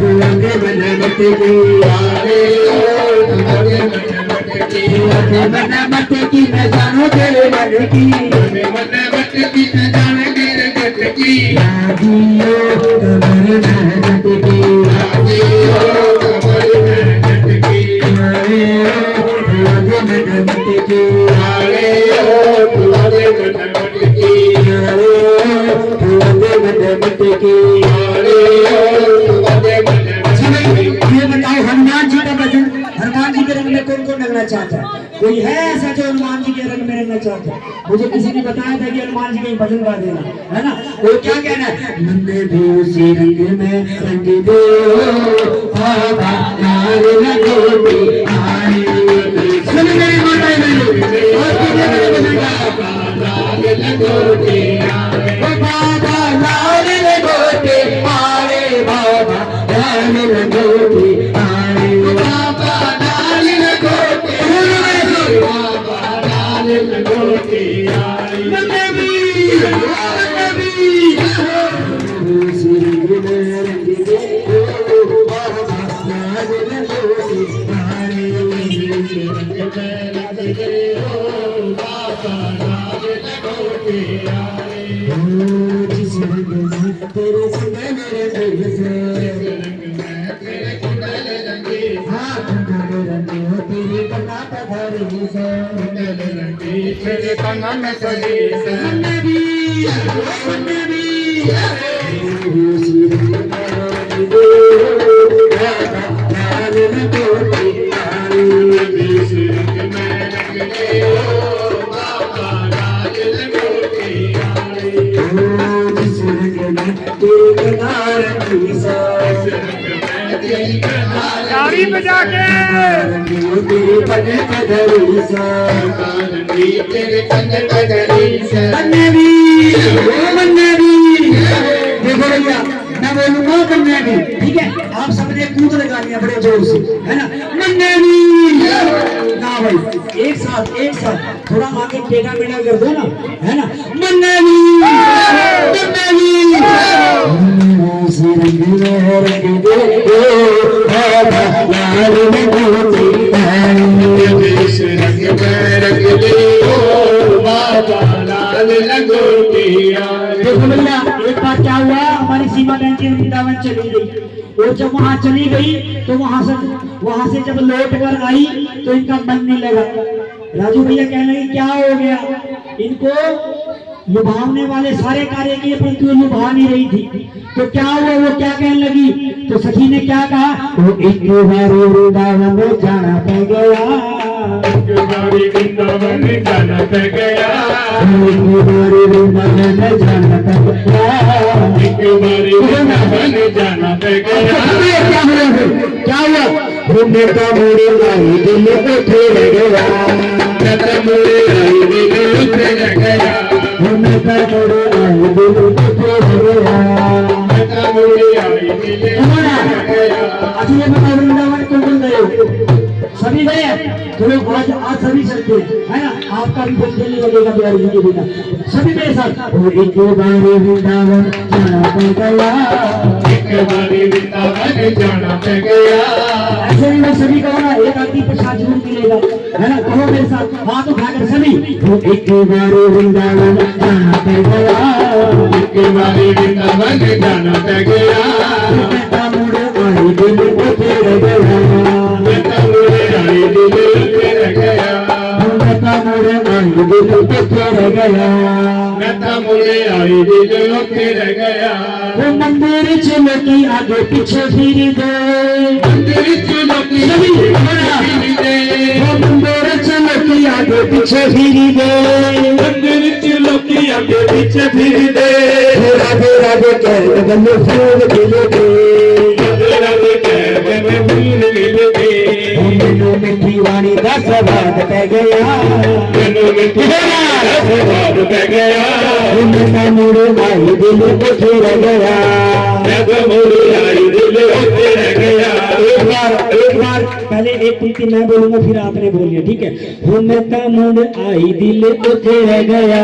रंग बनमत की, काले हो रंग बनमत की, न जानो तेरे मन की, बनमत की न जाने तेरे गट की, लागियो कमर मेहनत की, लागियो कमर मेहनत की, काले हो रंग बनमत की, काले हो रंग बनमत की, काले हो रंग बनमत की, काले हो ये बताओ हनुमान जी का भजन, हनुमान जी के रंग में कौन कौन रंगना चाहता है? कोई है ऐसा जो हनुमान जी के रंग में रंगना चाहता है? मुझे किसी ने बताया था कि हनुमान जी का भजन गा देना है ना। वो क्या कहना है? नंदे भी उसी रंग में रंग दो बाबा लाल लगोटी आई, सुन मेरी माता और मेरे भजन बाबा लाल लगोटी आई, बाबा लाल लगोटी आए, बाबा लाल लगोटी आए, बाबा लाल लगोटी, बाबा लाल लगोटी आए, नबी नबी सिंह में रंग दे बाबा लाल लगोटी आए, रंग में रंग दे बाबा लाल लगोटी आए, जिस रंग में तेरे संग मेरे दिल से, तेरे कुंडल रंगे, हाँ कुंडल रंगे हो तेरे कन्ना पधारी से, कुंडल रंगे तेरे कन्ना में सजी से, नबी नबी उसी रंग में रंग दे लाल लगोटी आई, उसी रंग में रंग दे बाबा लाल लगोटी आई, जिस रंग में तेरे कन्ना रंगी से, ताली बजा के तेरे पद कदरी सा, तेरे पद कदरी सा, नबी नबी देखो भैया मैं बोलूंगा नबी, ठीक है? आप सबने कूद लगानी है बड़े जोर से, है ना? नबी ना भाई, एक साथ थोड़ा आगे टेढ़ा मेढ़ा कर दो ना, है ना? नबी नबी रंग में रंग दे बाबा लाल लगोटी आई, रंग में रंग दे बाबा लाल लगोटी आई। देखो भैया एक बार क्या हुआ, हमारी सीमा बहन की वृंदावन चली गई, और जब वहाँ चली गई तो वहाँ से जब लौट कर आई तो इनका मन नहीं लगा। राजू भैया कहने लगे क्या हो गया? इनको लुभावने वाले सारे कार्य किए परंतु ये लुभा नहीं रही थी, तो क्या हुआ? वो क्या कहने लगी? तो सखी ने क्या कहा? वो एक बार वृंदावन जाना पड़ गया, एक बार वृंदावन जाना पड़ गया, एक बार वृंदावन जाना पड़ गया, एक बार वृंदावन जाना पड़ गया, घूमता मुड़े आई दिल उठे गया घूमता मुड़े आई दिल उठे गया घूमता मुड़े आई दिल उठे गया अच्छा ये बताओ वृंदावन कौन कौन गए सभी गए तो लोग आज सभी चलते है ना आपका भी कुछ नहीं लगेगा बिहारी जी के बिना सभी मेरे साथ वो एक बार वृंदावन जाना पड़ गया एक बार वृंदावन जाना पड़ गया ऐसे ही मैं सभी कहो ना एक आदमी पे साथ जरूर मिलेगा है ना कहो मेरे साथ हाथ उठाकर सभी वो एक बार वृंदावन जाना पड़ गया एक बार वृंदावन जाना पड़ गया मुड़े आई दिल उठे गया मुड़े आई दिल उठे गया मुड़े आई दिल उठे गया मुड़े आई दिल उठे गया वो मंदिर चलो की आगे पीछे फिर गए मंदिर चलो की वो मंदिर चलो की आगे पीछे फिर गए मंदिर चलो की आगे पीछे फिर गए राधे राधे कह गले फूल खिले मिठी वाणी का स्वाद पै गया स्वाद पै गया मुड़े आई दिल उठे रह गया मुड़े आई दिल उठे रह गया एक बार पहले एक पंक्ति मैं बोलूंगा फिर आपने बोलिए ठीक है घूमता मुड़ आई दिल उठे रह गया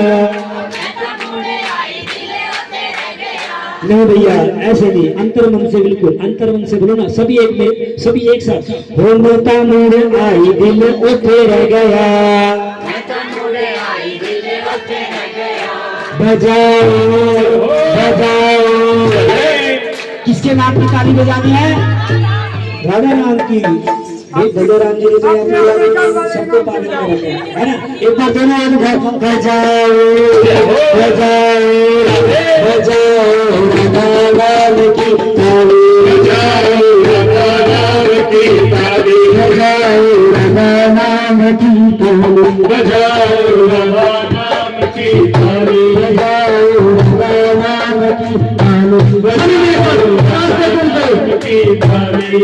नहीं भैया ऐसे नहीं अंतर्मन से बिल्कुल अंतर्मन से बोलो ना सभी एक साथ घूमता मुड़ आई दिल उठे रह गया बजाओ बजाओ किसके नाम की ताली बजानी है राधा नाम की भगवान जी ने सबको पागल कर रखा है ना एक बार दोनों हाथ उठाओ बजाओ बजाओ बजाओ राधा नाम की ताली बजाओ राधा नाम की ताली बजाओ राधा नाम की ताली बजाओ राधा नाम की ताली बजाओ राधा नाम की ताली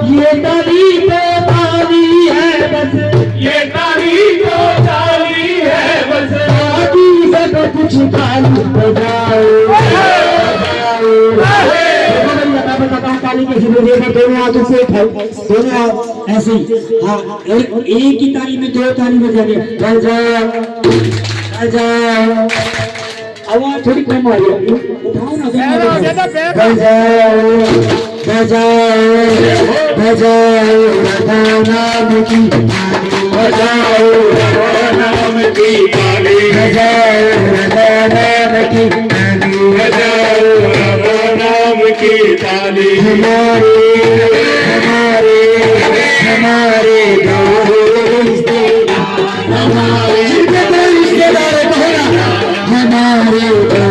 ये ताली तो ताली है बस ये ताली तो ताली है बस बाकी सब कुछ ताली बजाओ बताता हूँ ताली कैसे बजेगा दोनों हाथों से उठाओ दोनों हाथ ऐसे ही हाँ एक ही ताली में दो ताली बजाएंगे बजाओ बजाओ आवाज थोड़ी कम आ रही है उठाओ ना बजाओ बजाओ बजाओ राधा नाम की बजाओ राधा नाम की ताली बजाओ राधा नाम की ताली बजाओ राधा नाम की ताली हमारे हमारे हमारे दो रिश्तेदार हमारे रिश्तेदार हमारे दो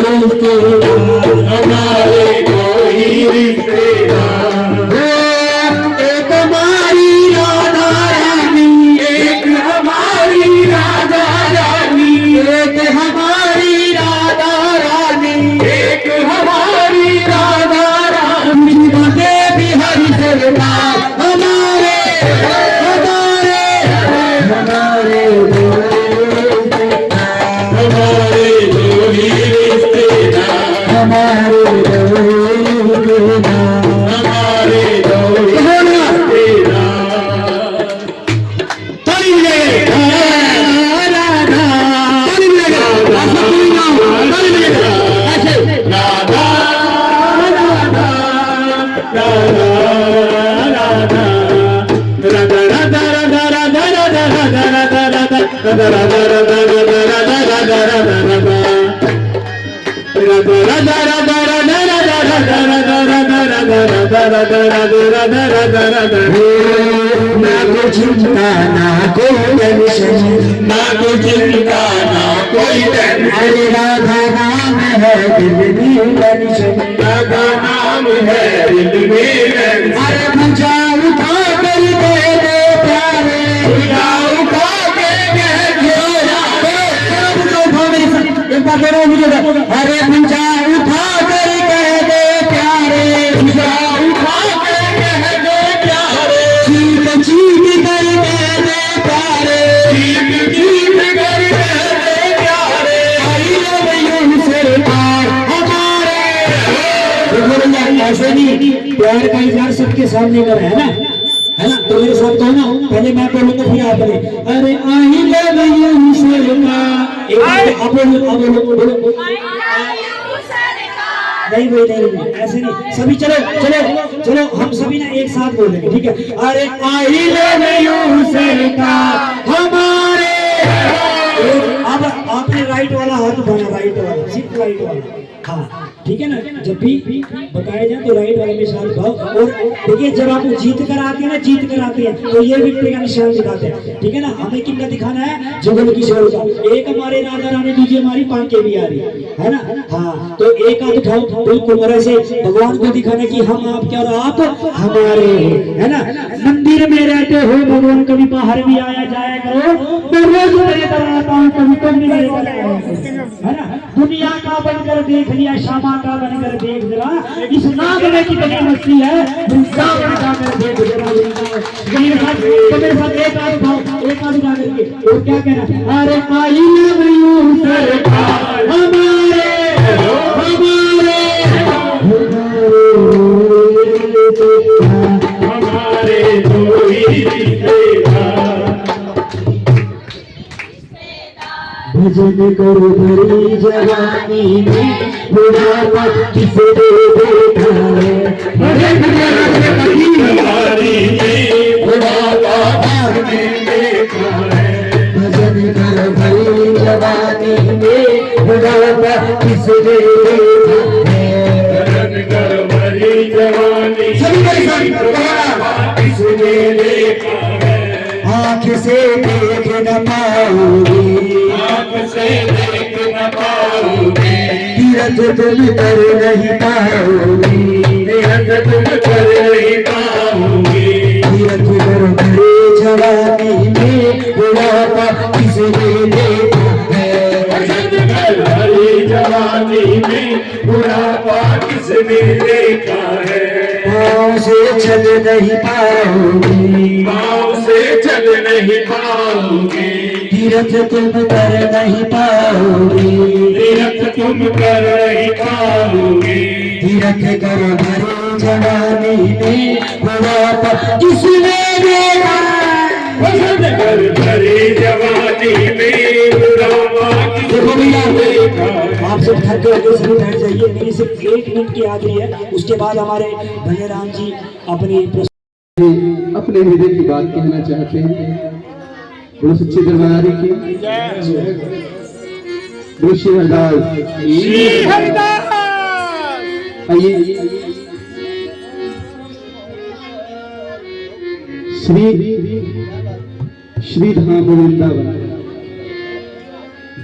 रिश्तेदार हमारे एक हमारी राधा रानी एक हमारी राधा रानी एक हमारी राधा रानी एक हमारी राधा रानी बंदे बिहारी सरकार हमारे हमारे हमारे हमारे दो ही रिश्तेदार हमारे ना कोई चिंता ना कोई टेंशन ना कोई चिंता ना कोई टेंशन अरे राधा नाम है दिल में टेंशन राधा नाम है दिल में टेंशन अरे मुझा उठा कर दे दे प्यारे मुझा उठा के कह दे एक बार करो मुझे अरे मुझा उठा कर कह दे प्यारे मुझा उठा के कह दे देखो भैया ऐसे नहीं, प्यार का इजहार सबके सामने कर है ना, तो मेरे साथ कहो ना, पहले मैं बोलूंगा फिर आप बोले। अरे आई लव यू सरमा, अब बोलो नहीं भाई नहीं, ऐसे नहीं, सभी चलो चलो चलो हम सभी ना एक साथ बोलेंगे, ठीक है। अरे आई लव यू सरमा हमारे, अब आपने राइट वाला हाथ उठाना, राइट वाला, सिर्फ राइट वाला, हाँ ठीक है ना। जब भी बताया जाए तो राइट वाले में निशान दिखाओ। और देखिए जब आप जीत कर आते हैं ना, जीत कर आते हैं तो ये विक्ट्री का निशान दिखाते हैं, ठीक है ना। हमें किनका दिखाना है, जुगल किशोर का। एक हमारे राधा रानी दूसरी हमारी पांके भी आ रही है ना, हाँ। तो एक हाथ उठाओ बिल्कुल मरे से, भगवान को दिखाना कि हम आपके और आप हमारे, है ना। मंदिर में रहते हो भगवान, कभी बाहर भी आया जाया करो, मैं रोज मेरे तरह आता हूँ, कभी तुम भी मेरे तरह आया करो, है ना। दुनिया का बनकर देख लिया, शामा का बनकर देख जरा, इस नाम में कितनी मस्ती है, वृंदावन का कर देख जरा। मेरे साथ एक हाथ उठाओ, एक हाथ उठा करके, और क्या कहना, अरे आई लव यू सरकार हमारे हमारे हमारे दो ही रिश्तेदार, भजन करो भरी जवानी में, बुढ़ापा किसे देखा है, भजन करो भरी जवानी में, बुढ़ापा किसे देखा है, भजन करो भरी जवानी में, बुढ़ापा किसे देखा है, भजन करो भरी जवानी में, बुढ़ापा किसे देखा है, आँख से देख न पाओगे, से देख न पाओगे, तीरथ तुम कर नहीं पाओगे, तीरथ तुम कर नहीं पाओगे, तीरथ करो भरे जवानी में, बुढ़ापा किसे देखा है, भजन कर भरी जवानी में, बुढ़ापा किसे देखा है, पाँव से चल नहीं पाओगे, पाँव से चल नहीं पाओगे, तीरथ तुम कर नहीं पाओगे, तीरथ तुम कर नहीं पाओगे, तीरथ करो भरे जवानी में, बुढ़ापा किसने देखा, भजन कर भरे जवानी में, बुढ़ापा किसने देखा। आप सब थक गए सभी बैठ जाइए, मेरी सिर्फ 1 मिनट की हाजिरी है, उसके बाद हमारे भैया राम जी अपने हृदय की बात कहना चाहते हैं। बोलो सच्चे दरबार की, बोलो श्री हरिदास। आइए श्री धाम वृंदावन,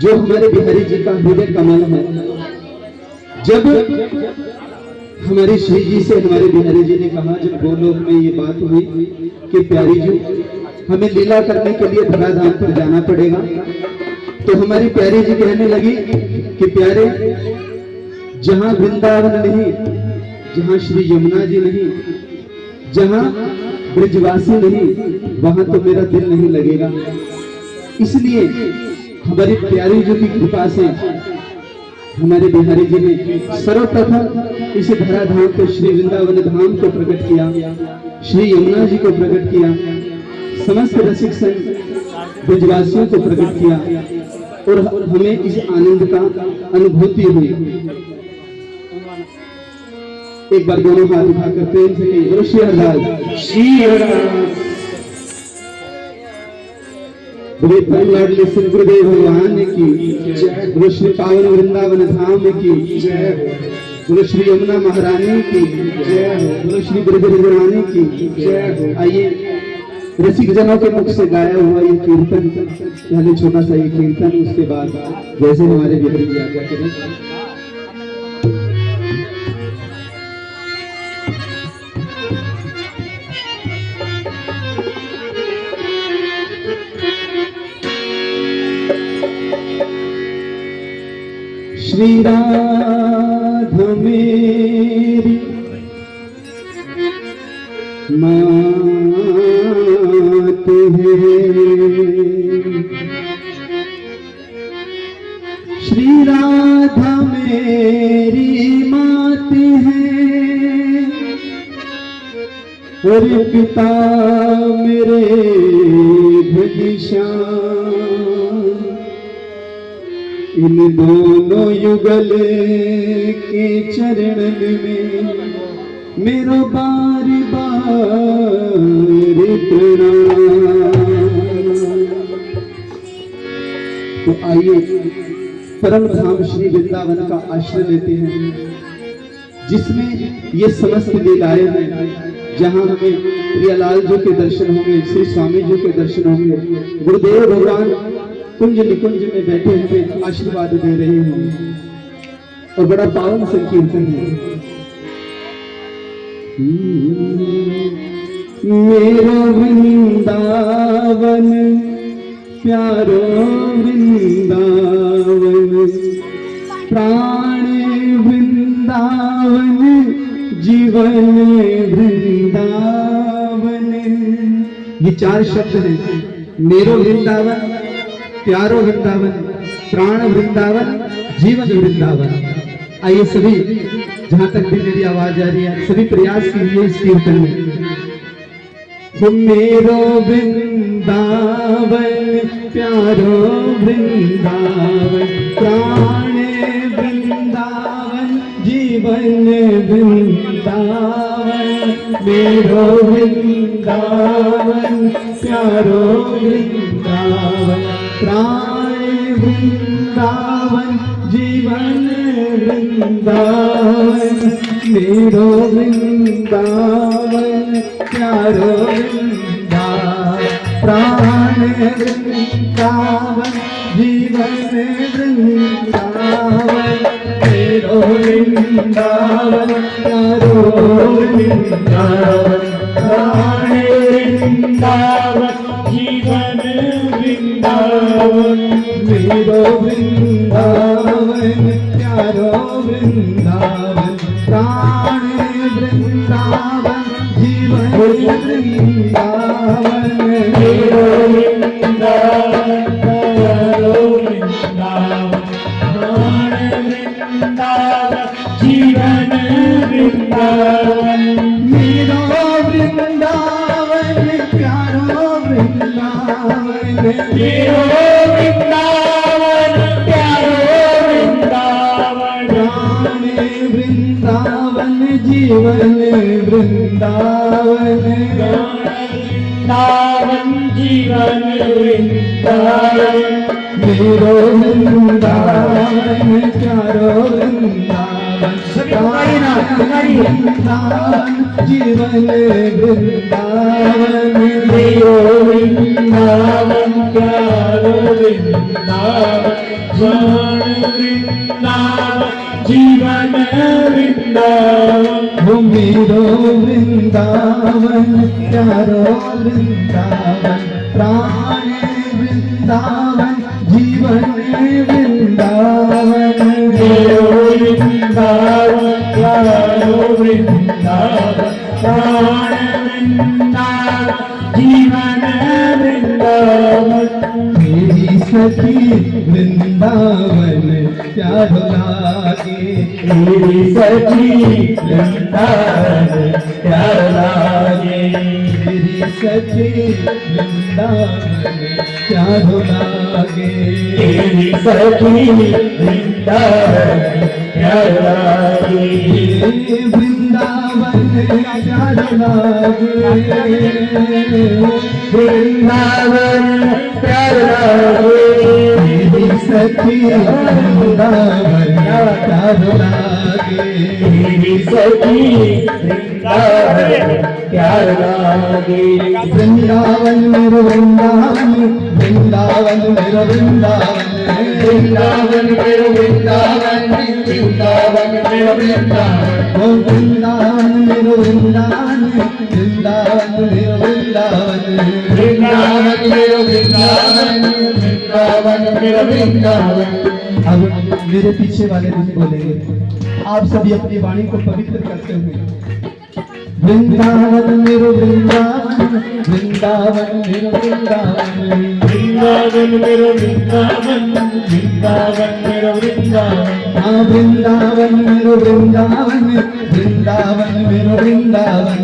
जो हमारे बिहारी जी का हृदय कमल है। जब हमारे श्री जी से हमारे बिहारी जी ने कहा, जब गोलोक में ये बात हुई कि प्यारी जी हमें लीला करने के लिए धराधाम पर जाना पड़ेगा, तो हमारी प्यारी जी कहने लगी कि प्यारे, जहां वृंदावन नहीं, जहां श्री यमुना जी नहीं, जहां ब्रजवासी नहीं, वहां तो मेरा दिल नहीं लगेगा। इसलिए हमारी प्यारी जी की कृपा से हमारे बिहारी जी ने सर्वप्रथम इस धराधाम को, श्री वृंदावन धाम को प्रकट किया, श्री यमुना जी को प्रकट किया, समस्त रसिक संघ ब्रजवासियों को प्रकट किया, और हमें इस आनंद का अनुभूति हुई। एक बार दोनों हाथ उठाकर प्रेम से कहिए, श्री हरिदास, श्री हरिदास। बोले परम लाडले श्री गुरुदेव भगवान की जय, बोले श्री पावन वृंदावन धाम की जय, बोले श्री यमुना महारानी की जय, बोले श्री ब्रजरानी की जय। आइए रसिक जनों के मुख से गाया हुआ ये कीर्तन, पहले छोटा सा ये कीर्तन, उसके बाद जैसे हमारे बिहारी जी आज्ञा करें। श्री राधा मेरी मात है, श्री राधा मेरी मात है, और पिता मेरे घनश्याम, इन दोनों युगल के चरणन में मेरो बार बार प्रणाम। तो आइए परम धाम श्री वृंदावन का आश्रय लेते हैं, जिसमें ये समस्त लीलाएं हैं, जहां हमें प्रियालाल जी के दर्शन होंगे, श्री स्वामी जी के दर्शन होंगे, गुरुदेव भगवान कुंज निकुंज में बैठे हुए आशीर्वाद दे रहे हैं और बड़ा पावन संकीर्तन है। मेरा वृंदावन प्यारो वृंदावन, प्राण वृंदावन, जीवन वृंदावन। ये 4 शब्द हैं, मेरो वृंदावन, प्यारो वृंदावन, प्राण वृंदावन, जीवन वृंदावन। आइए सभी, जहां तक भी मेरी आवाज आ रही है, सभी प्रयास कीजिए इस कीर्तन में। मेरो वृंदावन प्यारो वृंदावन, प्राण वृंदावन, जीवन वृंदावन। मेरो वृंदावन प्यारो वृंदावन, प्राण वृंदावन, जीवन वृंदावन। मेरो वृंदावन प्यारो वृंदावन, प्राण वृंदावन, जीवन वृंदावन। मेरो वृंदावन प्यारो वृंदावन, प्राण वृंदावन, जीवन वृंदावन। मेरो वृंदावन प्यारो वृंदावन, प्राण वृंदावन, जीवन वृंदावन। मेरो वृंदावन प्यारो वृंदावन, प्राण वृंदावन, जीवन वृंदावन। मेरो वृंदावन प्यारो वृंदावन, मेरो वृंदावन प्यारो वृंदावन, प्राण वृंदावन, जीवन वृंदावन। वृंदावन, जीवन वृंदावन। मेरो वृंदावन प्यारो वृंदावन, वृंदावन, जीवन वृंदावन। मेरो वृंदावन प्यारो वृंदावन, प्राण वृंदावन, जीवन वृंदावन। मेरो वृंदावन प्यारो वृंदावन, प्राण वृंदावन, जीवन वृंदावन। मेरो वृंदावन प्यारो वृंदावन, प्राण वृंदावन, जीवन वृंदावन। मेरी सखी वृंदावन प्यारो लागे, मेरी सखी वृंदावन प्यारो लागे। मेरी सखी वृंदावन प्यारो लागे, मेरी सखी वृंदावन प्यारो लागे। वृंदावन प्यारो लागे, वृंदावन प्यारो लागे। मेरी सखी वृंदावन प्यारो लागे, मेरी सखी वृंदावन प्यारो लागे। वृंदावन मेरो वृंदावन, वृंदावन मेरो वृंदावन, वृंदावन मेरो वृंदावन, वृंदावन मेरो वृंदावन। ओ वृंदावन मेरो वृंदावन, वृंदावन मेरो वृंदावन, वृंदावन मेरो वृंदावन, वृंदावन मेरो वृंदावन। अब मेरे पीछे वाले नहीं बोलेंगे, आप सभी अपनी वाणी को पवित्र करते हुए। वृंदावन मेरो वृंदावन, वृंदावन मेरो वृंदावन, वृंदावन मेरो वृंदावन, वृंदावन मेरो वृंदावन, हाँ वृंदावन मेरो वृंदावन, वृंदावन मेरो वृंदावन।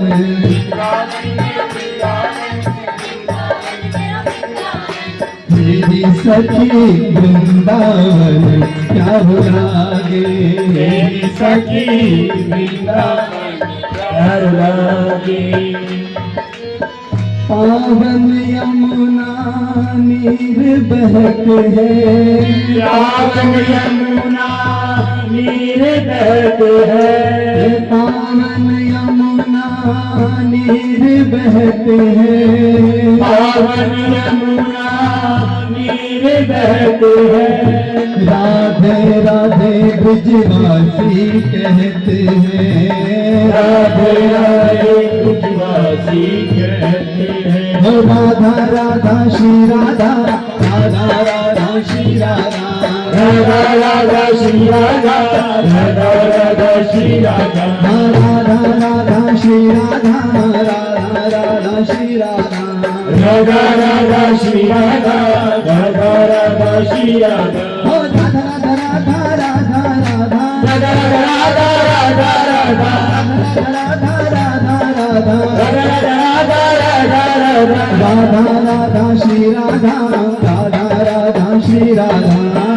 मेरी सखी वृंदावन क्या हो लागे, मेरी सखी वृंदावन प्यार लागे। पावन यमुना नीर बहक है, पावन यमुना नीर बहक है, पावन यमुना नीर बहक है, पावन यमुना नीर बहक है। राधे राधे ब्रजवासी कहते हैं, राधे राधे ब्रजवासी कहते हैं। हो राधा राधा श्री राधा, राधा राधा श्री राधा, राधा राधा श्री राधा, राधा राधा श्री राधा, राधा राधा श्री राधा, राधा राधा श्री राधा। राधा राधा श्री राधा, राधा राधा श्री राधा, हो राधा राधा राधा राधा राधा, राधा राधा राधा राधा राधा, राधा राधा राधा राधा, राधा राधा राधा राधा, राधा राधा श्री राधा, राधा राधा श्री राधा,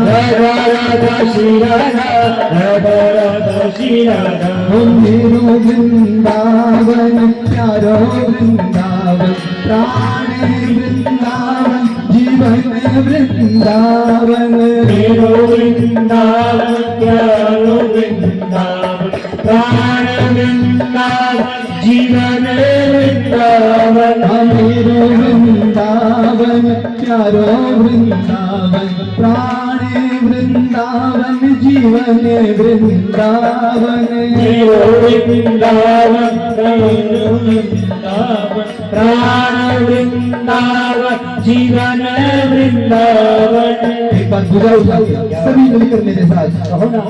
राधा राधा श्री राधा, राधा राधा श्री राधा। हो मेरो वृंदावन प्यारो वृंदावन, प्राण वृंदावन जीवन वृंदावन। मेरो वृंदावन प्यारो वृंदावन, प्राण वृंदावन जीवन वृंदावन। मेरो वृंदावन प्यारो वृंदावन, प्राण वृंदावन जीवन वृंदावन। मेरो वृंदावन प्यारो वृंदावन, प्राण वृंदावन जीवन वृंदावन। एक बार बुझाओ सभी मिलकर मेरे साथ कहो ना,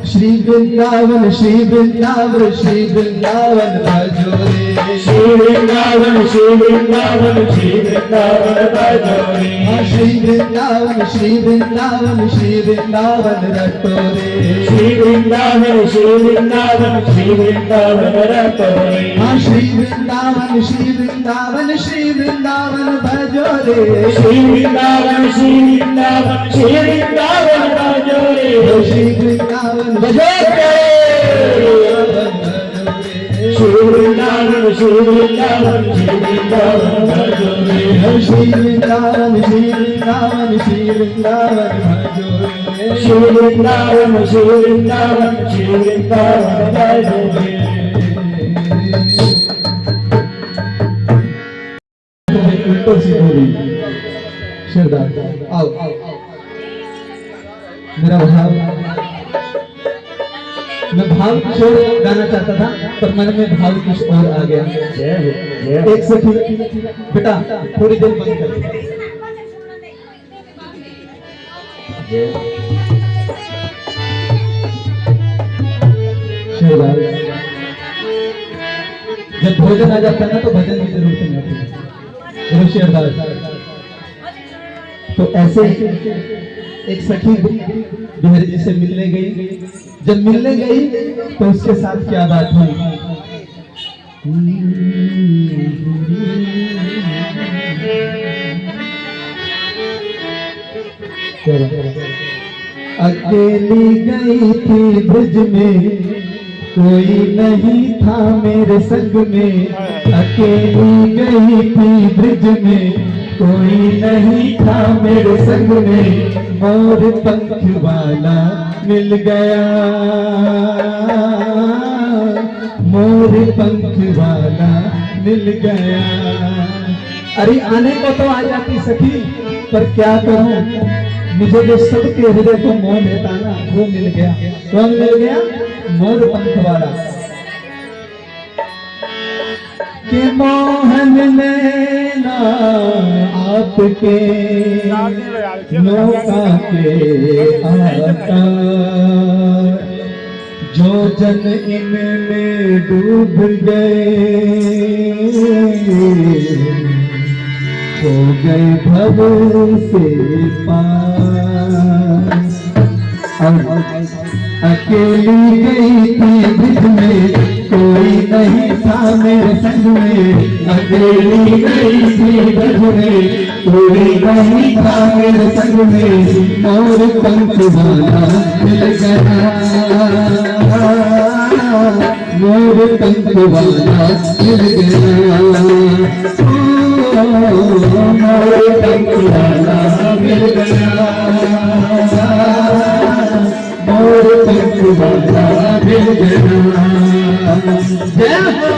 श्री वृंदावन श्री वृंदावन श्री वृंदावन भजो रे, श्री वृंदावन श्री वृंदावन श्री वृंदावन भजो रे, श्री वृंदावन श्री वृंदावन श्री वृंदावन रटो रे, श्री वृंदावन श्री वृंदावन श्री वृंदावन रटो रे, श्री वृंदावन श्री वृंदावन श्री वृंदावन भजो रे, श्री वृंदावन श्री वृंदावन श्री वृंदावन भजो रे, श्री वृंदावन भजो रे, श्री वृंदावन श्री वृंदावन श्री वृंदावन भजो रे, श्री वृंदावन श्री वृंदावन श्री वृंदावन भजो रे, श्री वृंदावन श्री वृंदावन श्री वृंदावन भजो रे। उल्टो सी बोली शेरदार आओ मेरा भाव, मैं भाव कुछ और गाना चाहता था पर मन में भाव कुछ और आ गया। एक सखी बेटा थोड़ी देर बंद कर दे। शेरदार जब भोजन आ जाता है ना तो भजन की जरूरत नहीं होती। शेरदार तो ऐसे एक सखी बिहारी जी से मिलने गई, जब मिलने गई तो उसके साथ क्या बात हुई। अकेली गई थी ब्रज में, कोई नहीं था मेरे संग में। अकेली गई थी ब्रज में, कोई नहीं था मेरे संग में। मोर पंख वाला मिल गया, मोर पंख वाला मिल गया। अरे आने को तो आ जाती सखी, पर क्या करूं, मुझे जो सबके हृदय को मोह लेता ना वो मिल गया। कौन मिल गया? मोर पंख वाला। कि मोहन नैना आपके नौका के आका, जो जन इनमें डूब गए हो गए भव से पार। अकेली गई थी ब्रिज में, कोई नहीं था मेरे संग में। अकेली गई थी ब्रिज में, कोई नहीं था मेरे संग में। मोर पंख वाला मिल गया, मोर पंख वाला मिल गया। मोर पंख वाला मिल गया, मोर पंख वाला मिल गया। जय हो।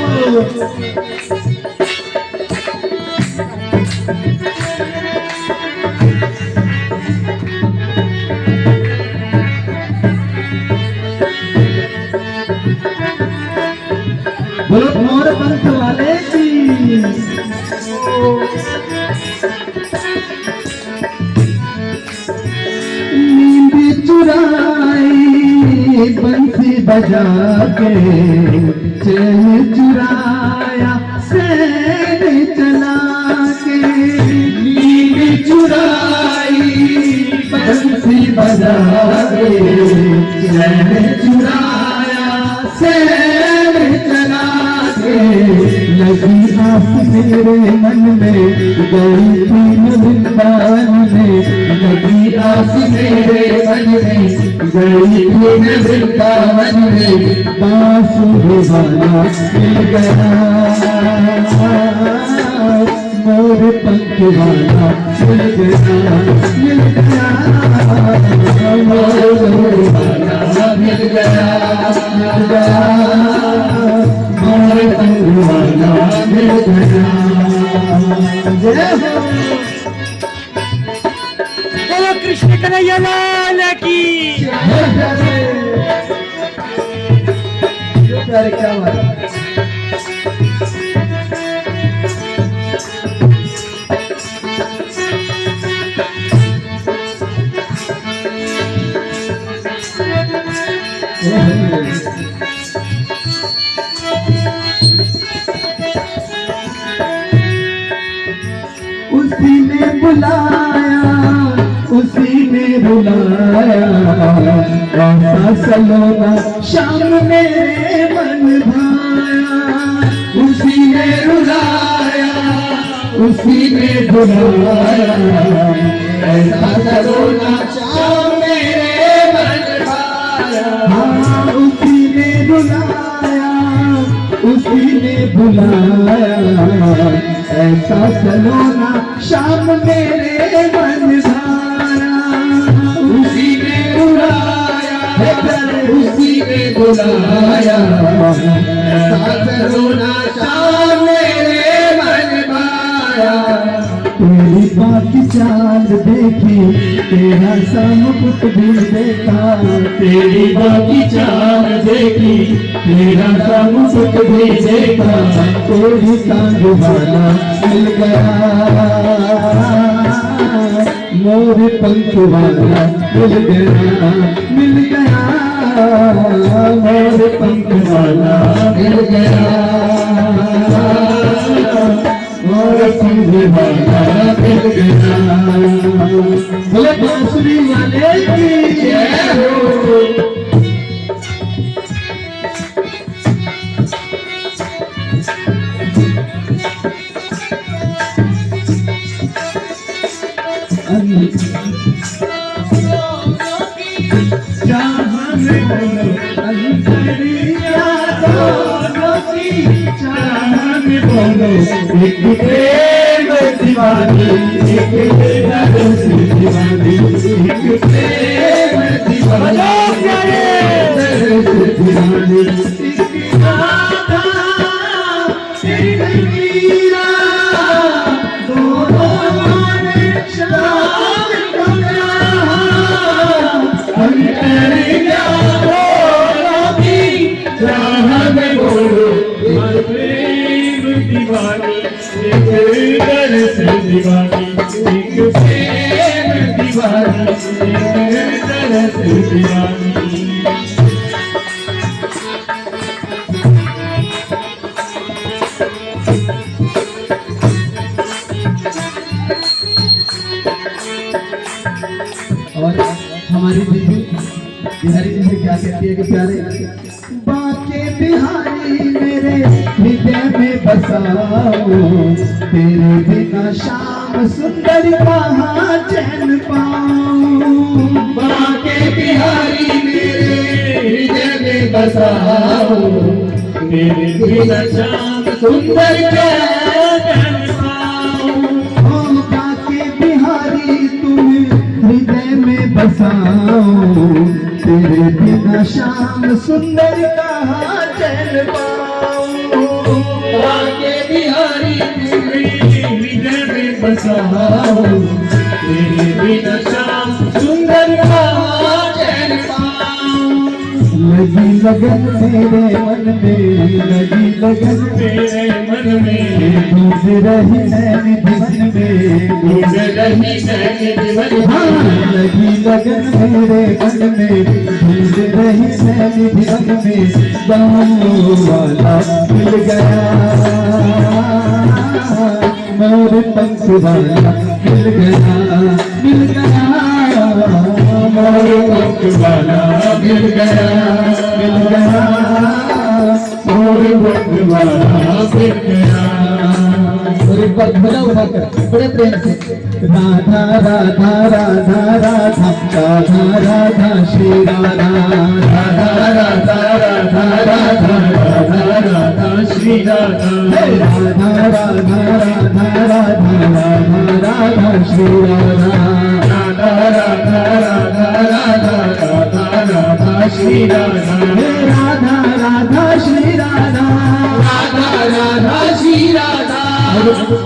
बोलो मोर पंख वाले की। नींद चुराई बंसी बजा के, चैन चुराया सैन चला के। नींद चुराई बंसी बजा के, चैन चुराया सैन चला के। लगी आस मेरे मन में, गई थी वृंदावन में। लगी आस मेरे मन में, गई थी वृंदावन में। बांसुरी वाला मिल गया, मोर पंख वाला मिल गया, मिल गया। मोर वाला मिल गया, मिल गया। मोर पंख वाला मिल गया। जय हो। बोलो कृष्ण कन्हैया लाल की। क्या बात। उसी ने बुलाया, उसी ने बुलाया। ऐसा सलोना शाम मेरे मन भाया। उसी ने बुलाया, उसी ने बुलाया। ऐसा सलोना शाम मेरे मन भाया। हाँ उसी ने बुलाया, उसी ने बुलाया। ऐसा सलोना शाम मेरे मन भाया। उसी ने बुलाया, उसी ने बुलाया। ऐसा सलोना शाम मेरे मन भाया। तेरी बाकी चाल देखी, तेरा सा मुकुट भी देखा। तेरी बाकी चाल देखी, तेरा सा मुकुट भी देखा। तेरी टांग वाला मिल गया, मोर पंख वाला मिल गया, मिल गया। मोर पंख वाला मिल गया, मोर पंख वाला मिल गया। बोले बांसुरी वाले की जय हो। जहाँ में बोलो अंतरिया दोनों की, जहाँ में बोलो एक प्रेम दीवानी, एक प्रेम दीवानी, एक प्रेम दीवानी, दीवानी। एक राधा एक मीरा, दोनों ने शाम को अंतरिया दोनों की, जहाँ में बोलो एक प्रेम दीवानी, एक दर्श दीवानी, एक प्रेम दीवानी, एक दर्श दीवानी। कहती है कि प्यारे बाके बिहारी मेरे हृदय में बसाओ, तेरे बिना शाम सुंदर कहाँ चैन पाऊं। बाके बिहारी मेरे हृदय में बसाओ, तेरे बिना शाम सुंदर कहाँ चैन पाऊं। ओ बाके बिहारी तुम हृदय में बसाओ, तेरे बिना शाम सुंदर कहाँ चैन पाऊं। बाके बिहारी हृदय में बसाओ, तेरे बिना शाम सुंदर कहाँ चैन पाऊं। लगी लगन मेरे मन में, लगी लगन मेरे मन में, ढूंढ रही नैन जीवन में, ढूंढ रही नैन जीवन में। हाँ लगी लगन मेरे मन में, ढूंढ रही नैन जीवन में, गाँव वाला मिल गया, मोर पंख वाला मिल गया, मिल गया, मोर पंख वाला मिल गया, मिल गया, मोर पंख वाला मिल गया। और एक बार भला उठाकर बड़े प्रेम से राधा राधा राधा राधा राधा राधा श्री राधा, राधा राधा राधा राधा राधा राधा श्री राधा, राधा राधा राधा राधा राधा राधा श्री राधा, राधा राधा राधा राधा राधा राधा श्री राधा, राधा राधा श्री राधा, राधा राधा श्री राधा।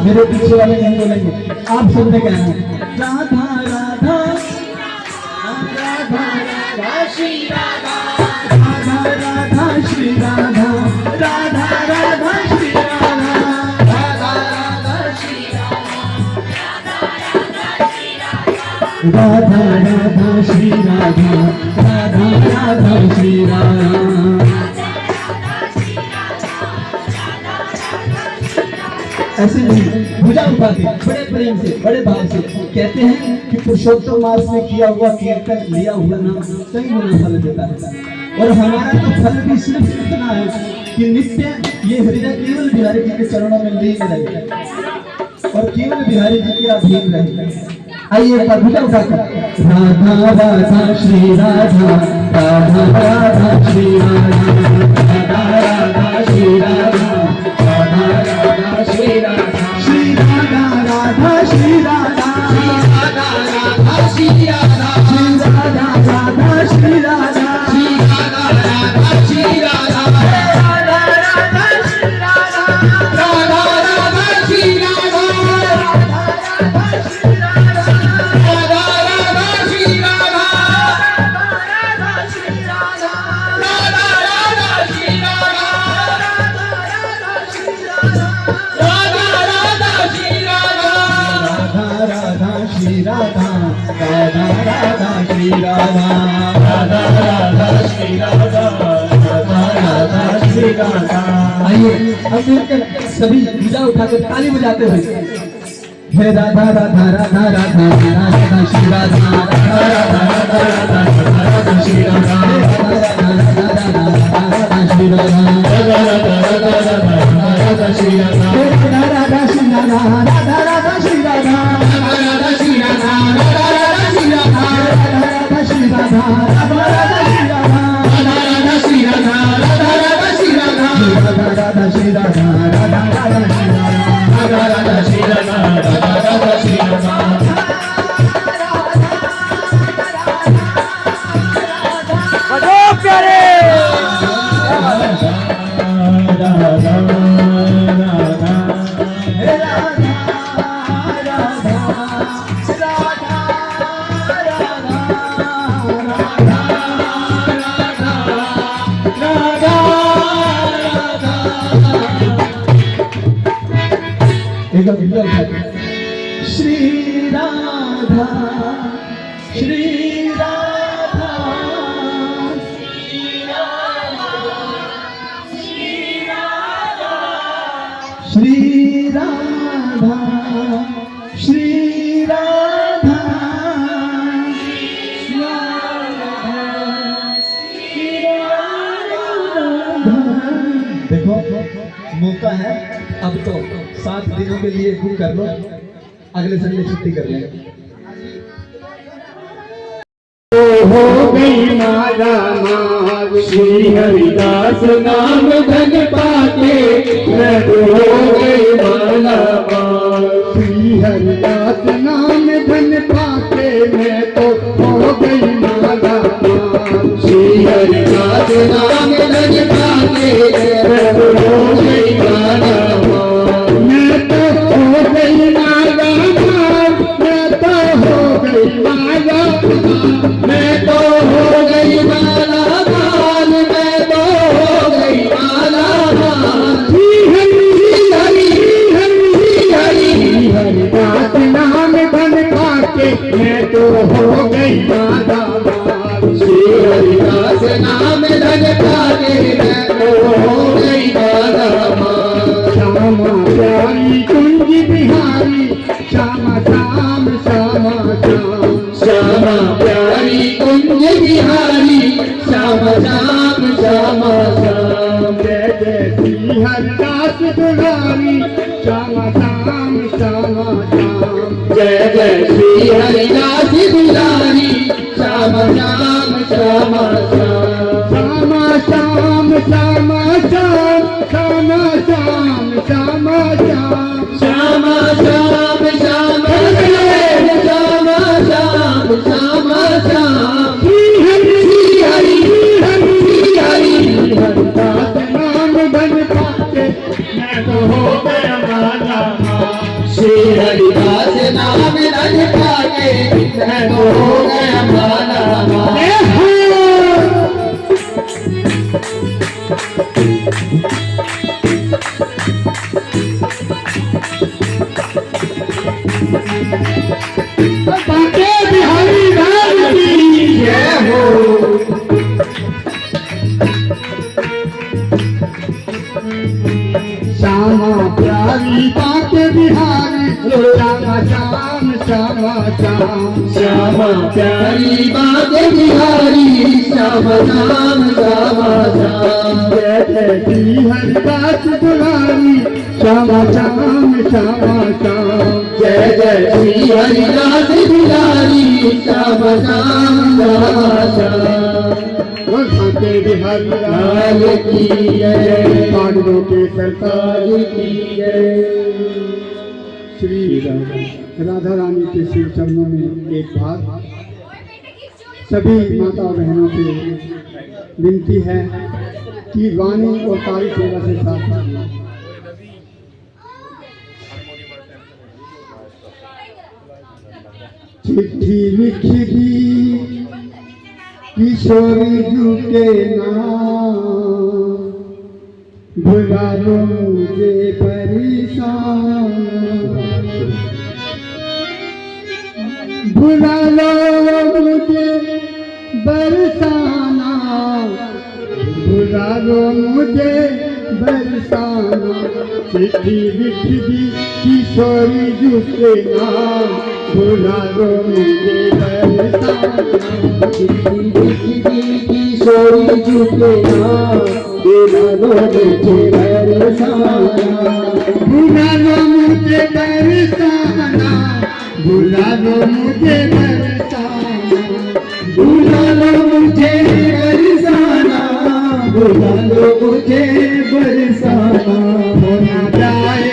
मेरे पीछे वाले नहीं बोलेंगे, आप सबने कहना राधा राधा राधा राधा श्री राधा, राधा राधा श्री राधा, राधा राधा श्री राधा, राधा राधा श्री राधा, राधा राधा श्री राधा, राधा राधा श्री राधा। ऐसे नहीं भुजा उठाते बड़े प्रेम से बड़े भाव से कहते हैं कि पुरुषोत्तम मास में किया हुआ कीर्तन लिया हुआ नाम कई गुना फल देता है। और हमारा तो फल भी सिर्फ इतना है कि नित्य ये हृदय केवल बिहारी जी के चरणों में लीन रहे और केवल बिहारी जी के अधीन रहे। आइए एक बार भुजा उठाकर राधा राधा श्री राधा, राधा राधा श्री राधा, राधा राधा श्री राधा, राधा राधा श्री राधा, श्री राधा राधा श्री राधा, राधा राधा श्री राधा, श्री राधा राधा श्री राधा, श्री राधा राधा श्री राधा, राधा राधा श्री राधा, राधा राधा श्री राधा, राधा राधा श्री राधा, राधा राधा श्री राधा, राधा श्री राधा, राधा राधा श्री राधा, श्री राधा, राधा राधा श्री राधा, राधा राधा श्री राधा, राधा राधा श्री राधा। आइए अब मिलकर सभी भुजा उठाकर ताली बजाते हुए हे राधा राधा राधा राधा राधा श्री राधा, राधा राधा राधा राधा श्री राधा, राधा राधा राधा श्री राधा, राधा राधा राधा श्री राधा, राधा राधा श्री राधा, राधा राधा श्री राधा, राधा राधा श्री राधा, राधा राधा श्री राधा, राधा राधा श्री राधा, राधा राधा श्री राधा, राधा राधा श्री राधा, राधा राधा श्री राधा, राधा राधा श्री राधा, राधा राधा श्री राधा, राधा राधा श्री राधा, राधा राधा श्री राधा। बजो प्यारे श्री राधा, श्री राधा, श्री राधा, श्री राधा, श्री राधा, श्री राधा, श्री राधा, श्री देखो मौका है, अब तो 7 दिनों के लिए बुक कर लो, अगले संडे छुट्टी कर लेंगे। हो गई माला माल श्री हरिदास नाम धन पाके, मैं तो हो गई माला माल श्री हरिदास नाम धन पाके, मैं तो हो गई माला माल श्री हरिदास नाम धन पाके, मैं तो हो गई माला माल मैं तो हो गई माला माल मैं तो हो गई माला माल मैं तो हो गई माला माल मैं तो हो गई माला माल श्री हरि हरिदास नाम धन पाके, मैं तो हो गई माला माल श्री हरिदास नाम धन पाके, मैं तो हो गई माला माल श्यामा प्यारी कुंज बिहारी श्यामा श्याम श्यामा श्याम श्यामा प्यारी कुंज बिहारी श्याम श्याम श्याम श्याम जय जय श्री हरिदास दुलारी श्याम श्याम श्याम श्याम जय जय श्री हरिदास दुलारी श्याम श्याम श्याम श्याम श्याम श्याम श्याम श्याम श्याम श्याम श्याम श्याम श्याम श्याम श्याम श्याम श्याम श्याम श्री हरि हरिदास नाम धन पाके, मैं तो हो गया माला माल श्री हरिदास नाम धन पाके, मैं तो हो गया माला माल बाके बिहारी लाल की जय हो। श्यामा प्यारी बाके बिहारी श्यामा श्याम श्यामा श्याम श्यामा प्यारी बाके बिहारी श्यामा श्याम श्यामा श्याम जय जय श्री हरिदास दुलारी श्यामा श्याम श्यामा श्याम जय जय श्री हरिदास दुलारी श्यामा श्याम श्यामा श्याम बाके बिहारी लाल की जय पांडवों के सरताज की जय। श्री राधा रानी के शिव चरणों में एक बार सभी माता बहनों से विनती है कि वाणी और तारी सेवा से साथ चिट्ठी लिखी दी किशोरी जी के नाम, भुला लो मुझे परेशान भुला लो मुझे बरसाना भुला लो मुझे बरसाना चिट्ठी लिख दी किशोरी जी के नाम, भुला लो मुझे बरसाना चिट्ठी लिख दी किशोरी जी के नाम, भुला लो मुझे बरसाना भुला लो मुझे बरसाना भुला लो मुझे बरसाना भुला लो मुझे बरसाना भुला लो मुझे बरसाना होना जाए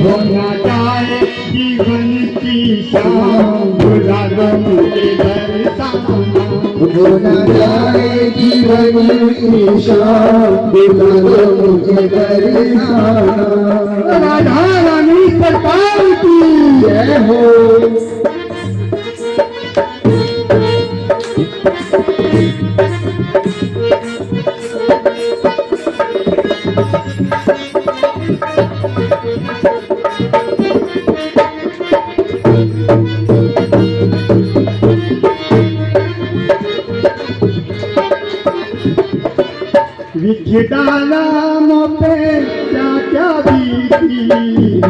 होना जाए जीवन की शाम, भुला लो मुझे बरसाना होना जाए जीवन की शाम, भुला लो मुझे बरसाना। राधा रानी सरकार की जय हो। लिख डाला मोपे क्या क्या बीती,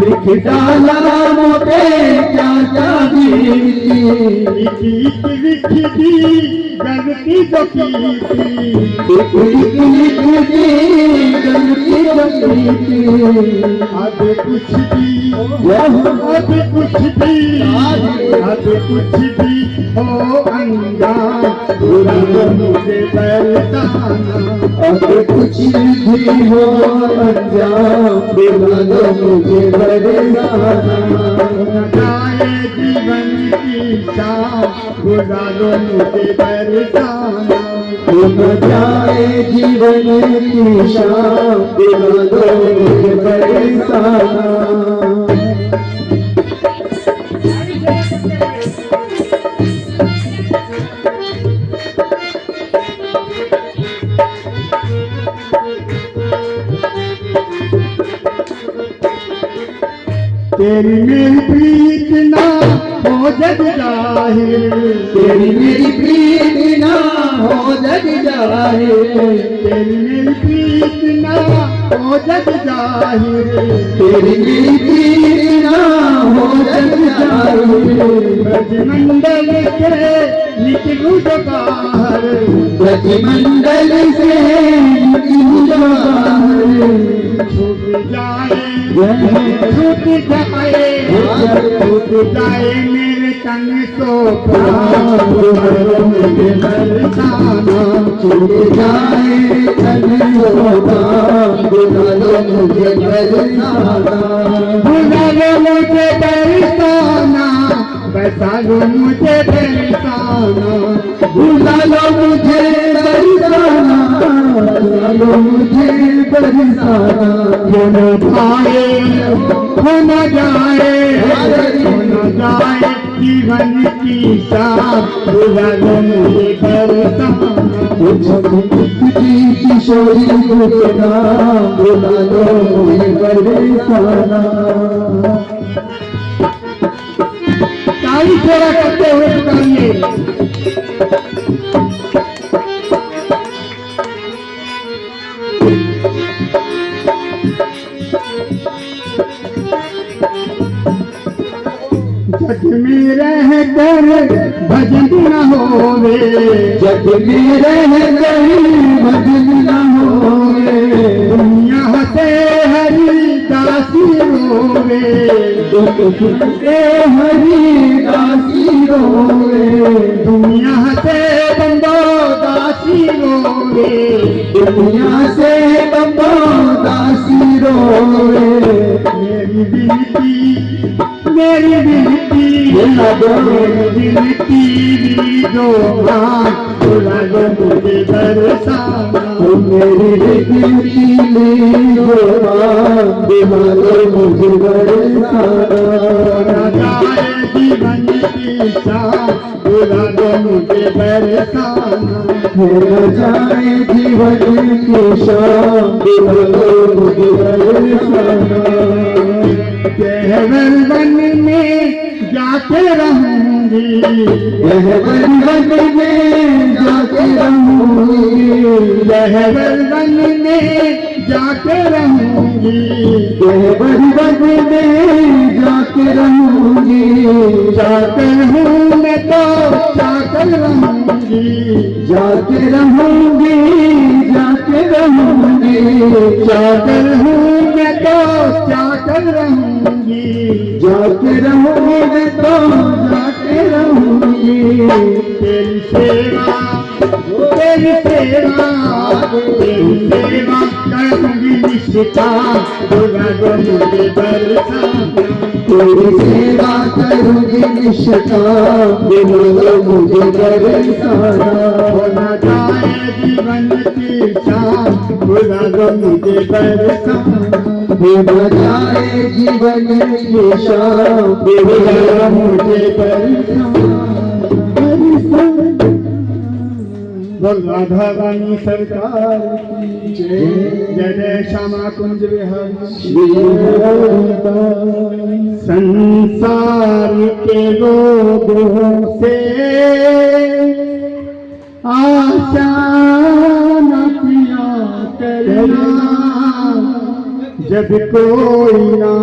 लिख डाला मोटे क्या क्या बीती, लिख लिख दी गलती जो की थी, लिख लिख दी गलती बची अब कुछ भी अब कुछ भी अब कुछ भी हो अंजाम बुरा मुझे बरसाना, अब कुछ भी हो अंजाम बुरा मुझे बरसाना, जाए जीवन की शाम बुरा मुझे बरसाना, न जाए जीवन की शाम बुरा मुझे बरसाना। तेरी मेरी प्रीत ना हो जग जाहिर, तेरी मेरी प्रीत ना हो जग जाहिर, तेरी मेरी प्रीत ना हो जग जाहिर, तेरी मेरी प्रीत ना हो जग जाहिर, ब्रजमंडल से निकलूं जो बाहर, ब्रजमंडल से निकलूं जो बाहर, छूट जाए छूट जाए छूट जाए मेरे तन सो प्राण मुझे बरसाना, छूट जाए तन सो प्राण बुला लो मुझे बरसाना, बुला लो मुझे बरसाना, बसा लो मुझे बरसाना, बुला लो मुझे बरसाना, बुला लो मुझे बरसाना, हो न जाए हो न जाए हो न जाए जीवन की शाम बुला लो मुझे बरसाना, किशोरी के नाम बुला लो मुझे बरसाना। ताली फेरा करते हुए पुकारिए। जग में रह कर भजन न होवे, जग में रह गई भजन न होवे, दुनिया से हरि दासी रोवे, दुख से हरि दासी रोवे, दुनिया से बंदो दासी रोवे, दुनिया से बंदो दासी रोवे, मेरी विनती मेरी विनती दो मां बुला लो मुझे बरसाना, मेरी विनती लो बुला लो मुझे बरसाना, जाए जीवन की शाम बुला लो मुझे बरसाना, हो जाए जीवन की शाम बुला लो मुझे बरसाना, गहवर वन में जाके रहूंगी, गहवर वन में जाके रहूंगी, गहवर वन में जाके रहूंगी, गहवर वन में जाके रहूंगी, चाकर हूँ मैं तो चाकर रहूंगी, जाके रहूंगी, जाके रहूंगी, चाकर हूँ मैं तो चाकर रहूंगी, जाके रहूंगी मैं तो जाके रहूंगी, तेरी सेवा तेरी सेवा तेरी सेवा करूंगी निष्ठा बुला लो मुझे बरसाना, तेरी सेवा करूंगी निष्ठा बुला लो मुझे बरसाना, हो न जाए जीवन की शाम बुला लो मुझे बरसाना, हो न जाए जीवन की शाम बुला लो मुझे बरसाना। बोल राधा रानी सरकार की जय, जय जय श्यामा कुंज विहारी। संसार के लोगों से आशा न किया करना, जब कोई ना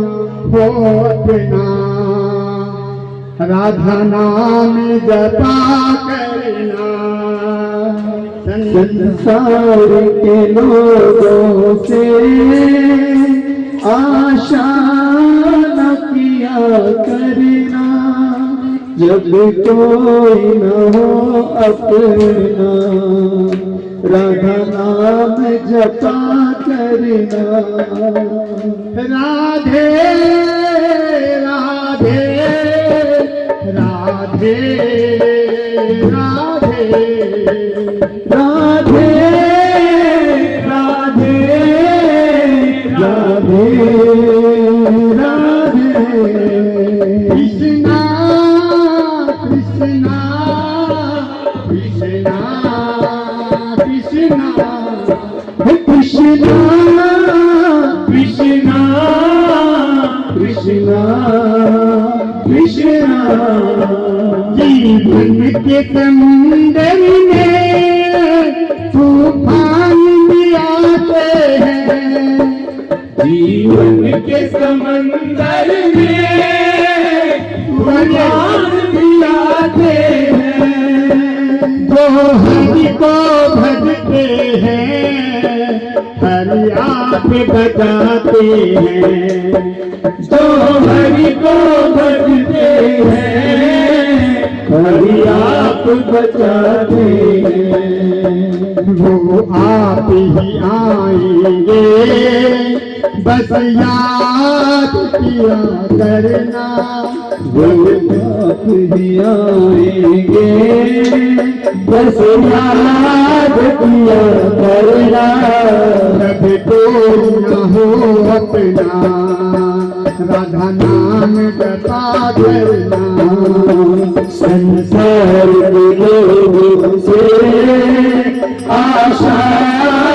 हो अपना, राधा नाम जपा करना। संसार के लोगों से आशा न किया करना, जब कोई न हो अपना, राधा नाम जपा करना। राधे राधे राधे राधे राधे राधे राधे राधे। कृष्णा कृष्णा कृष्णा कृष्णा कृष्णा कृष्णा कृष्णा कृष्णा। जीवन के समुंदर में तूफान भी आते हैं, जीवन के समंदर में तूफान भी आते हैं। जो हरि को भजते हैं हरि आप बचाते हैं, जो हरि को भजते हैं हरि आप बचाते हैं। वो आप ही आएंगे बस याद किया करना, वो आप ही आएंगे बस याद किया करना। जब कोई न हो अपना, राधा नाम जपा करना। संसार के लोगों से आशा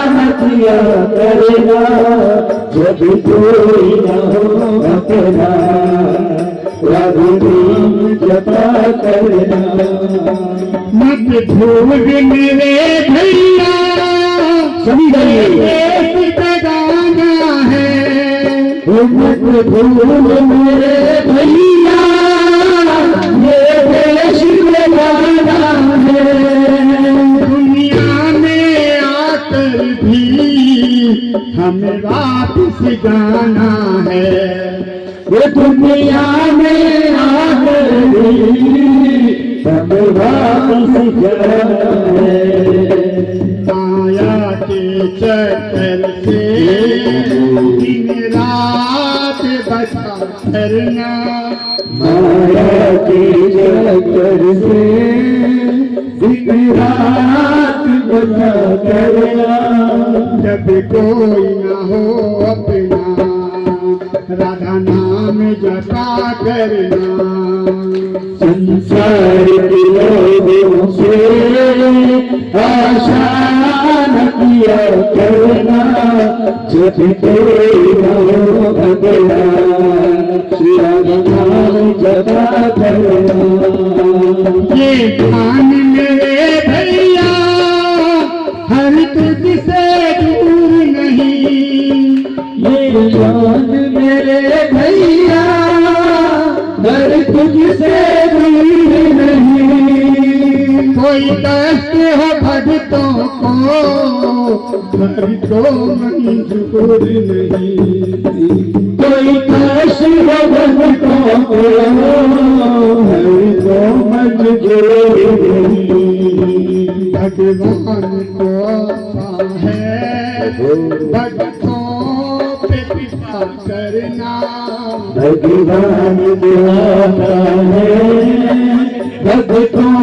न किया करना, जब कोई न हो अपना, राधा नाम जपा करना। मत भूल मेरे भैया सभी देश गाना है, मत भूल मेरे भैया ये देश गाना है। दुनिया में आकर भी हमें वापस जाना है, ये दुनिया में आकर भी हमें वापस जाना है। माया के चक्कर से दिन रात बचा करना, माया के चक्कर से दिन रात बचा करना। जब कोई न हो अपना, राधा नाम जपा करना। संसार के लोगों से आशा न किया करना, जब कोई न हो अपना, राधा नाम जपा करना। ये ध्यान मेरे भैया हर तुझसे दूर नहीं, ये ध्यान मेरे भैया हर तुझसे दूर नहीं। कोई कष्ट हो भक्तों को हरि को मंजूर नहीं, कोई कष्ट हो भक्तों को हरि को मंजूर नहीं। भगवान को आता है भक्तों पे कृपा करना, भगवान को आता है भक्तों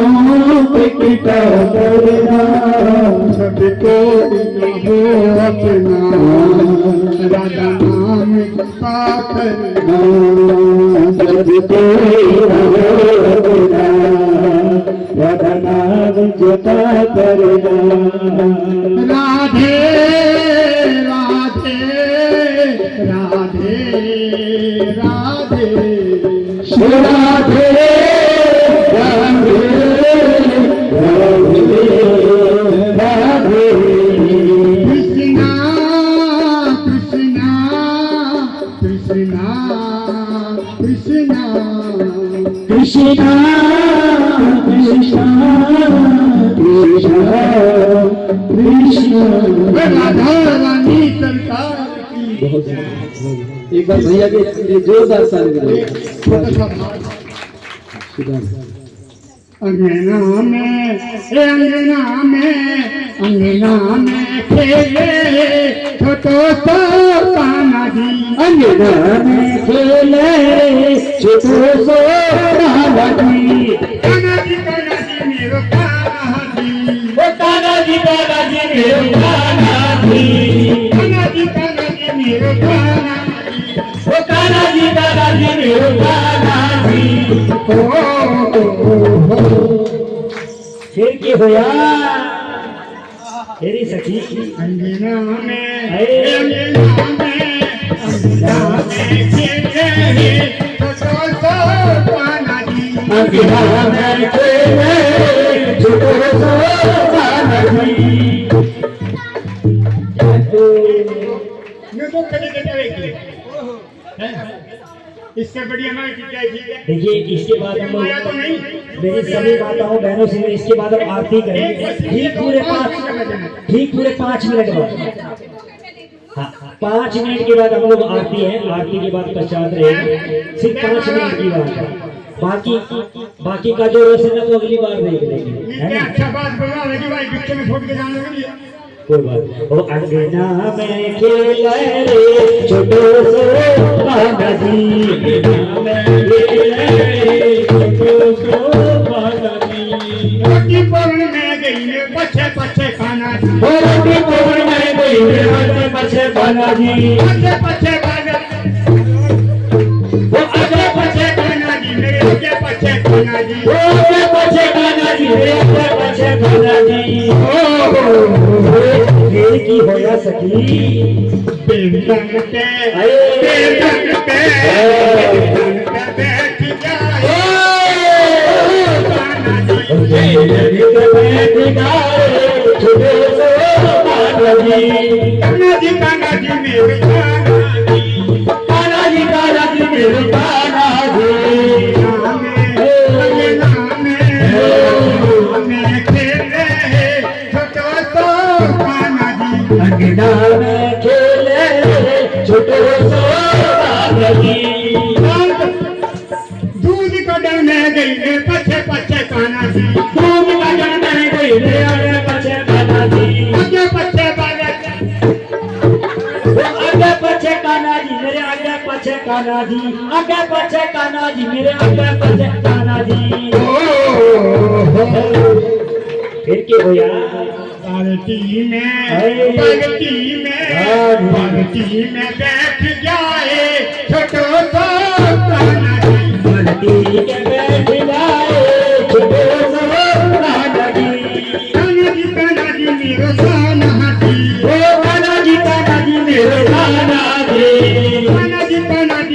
पे कृपा करना। सबको हो अपना, राधा नाम जपा करना। सबको हो अपना, राधा नाम जपा करना। राधे राधे राधे राधे राधे राधे राधे राधे। कृष्णा कृष्णा कृष्णा कृष्णा कृष्णा। राधा रानी सरकार की। एक बार भैया के जोरदार ताली बजाइए। छोटा सा भाग। अंगना में खेले छोटो तो कान्हा जी। अंगना में खेले छोटो सो कान्हा जी। कान्हा जी मेरो कान्हा जी। ओ कान्हा जी मेरो कान्हा जी। कान्हा जी मेरो कान्हा जी। ओ कान्हा जी मेरो कान्हा जी। फिर की होया तेरी सखी अंगना में अंगना खेले छोटो तो कान्हा जी। अंगना में खेले छोटो सो कान्हा जी। मैं तो कभी देखा इससे बढ़िया मैं ठीक है। देखिए इसके बाद हम आया तो नहीं। मेरी सभी माताओं बहनों से इसके बाद हम आरती करेंगे ठीक पूरे 5 मिनट बाद। हाँ 5 मिनट के बाद हम लोग आरती है, आरती के बाद पश्चात रहेगा सिर्फ 5 मिनट की बात है। बाकी का जो रस है ना वो अगली बार देख लेंगे, है ना? अच्छा बात बोला लेकिन भाई बीच में छोड़ के जाने लगे। कोई बात नहीं। ओ अंगना में खेले रे छोटो सो कान्हा जी। अंगना में खेले रे छोटो सो कान्हा जी। रोटी पवन में गई ने पछे पछे खाना जी। रोटी पवन में गई पछे पछे कान्हा जी। पछे पछे खाना वो आगे पछे खाना जी मेरे आगे पछे खाना जी। वो आगे पछे कान्हा जी मेरे आगे पछे कान्हा जी। फिर की होया सखी बेलन पे बैठ जाए कान्हा जी। कान्हा जी मेरे कान्हा जी। में खेले छोटो तो कान्हा जी। अंगना में खेले छोटो सो कान्हा जी। दूध कदम में गई ने पछे पछे कान्हा जी। दूध कदम में गई रे आगे पछे कान्हा जी। आगे पछे बालक वो आगे पछे कान्हा जी मेरे आगे पछे कान्हा जी। आगे पछे कान्हा जी मेरे आगे पछे कान्हा जी। फिर क्या होया पार्टी में बैठ जाए छोटो तो कान्हा जी। पलटी के बैठ जाए छोटो सो कान्हा जी। कान्हा जी मेरो कान्हा जी। ओ कान्हा जी मेरो कान्हा जी। कान्हा जी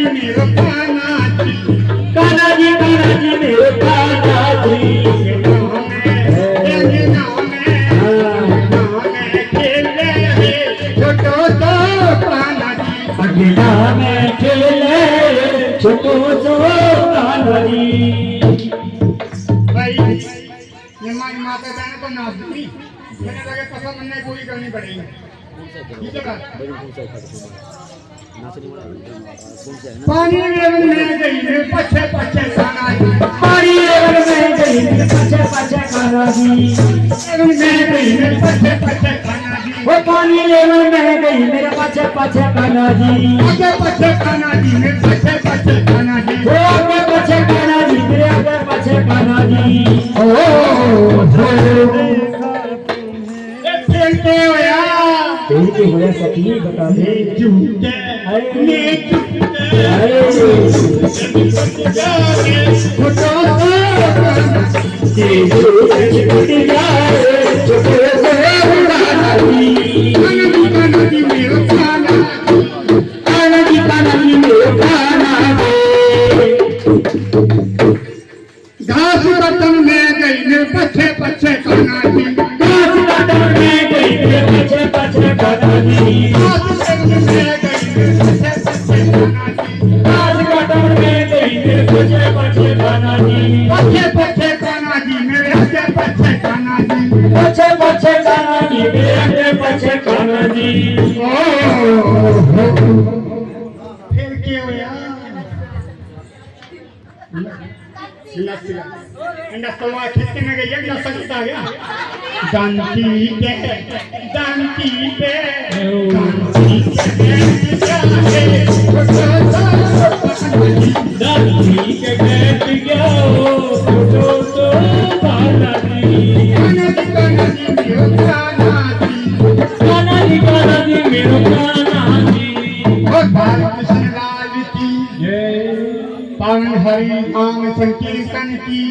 मेरो कान्हा जी। कान्हा जी मेरो कान्हा जी। अंगना में खेले छोटो तो कान्हा जी। अंगना में खेले छोटो सो कान्हा जी। भाई ये हमारी माता बहन को नाच दी मैंने लगे कसम नहीं पूरी करनी पड़ेगी। ठीक है बात। पानी में गई ने पछे पछे कान्हा जी। पानी में गई पछे पछे कान्हा जी। में गई ने पछे पछे कान्हा जी। वो पानी में गई मेरे पछे पछे कान्हा जी। आगे पछे कान्हा जी ने पछे पछे कान्हा जी। वो आगे पछे कान्हा जी मेरे आगे पछे कान्हा जी। ओ खेलते होया फिर की होया सखी बता दे। झूठे ने झूठे छोटो तो छूट जाए छोटो सो कान्हा जी। कान्हा जी मेरो कान्हा जी। कान्हा जी मेरो कान्हा जी। घास बटन में गई ने पछे पछे कान्हा जी। घास काटन में गई पछे पछे कान्हा जी। घास बटन में गई ने पछे पछे कान्हा जी। घास काटन में गई पछे पछे कान्हा जी। कान्हा जी फिर क्या होया इंडा सलवा खेती में गई इंडा सकता गया जानती के जानती पे जानती के दादी के कहत गया तो बालाजी कान्हा जी मेरो कान्हा जी बालकृष्ण राज की पावन हरि नाम संकीर्तन की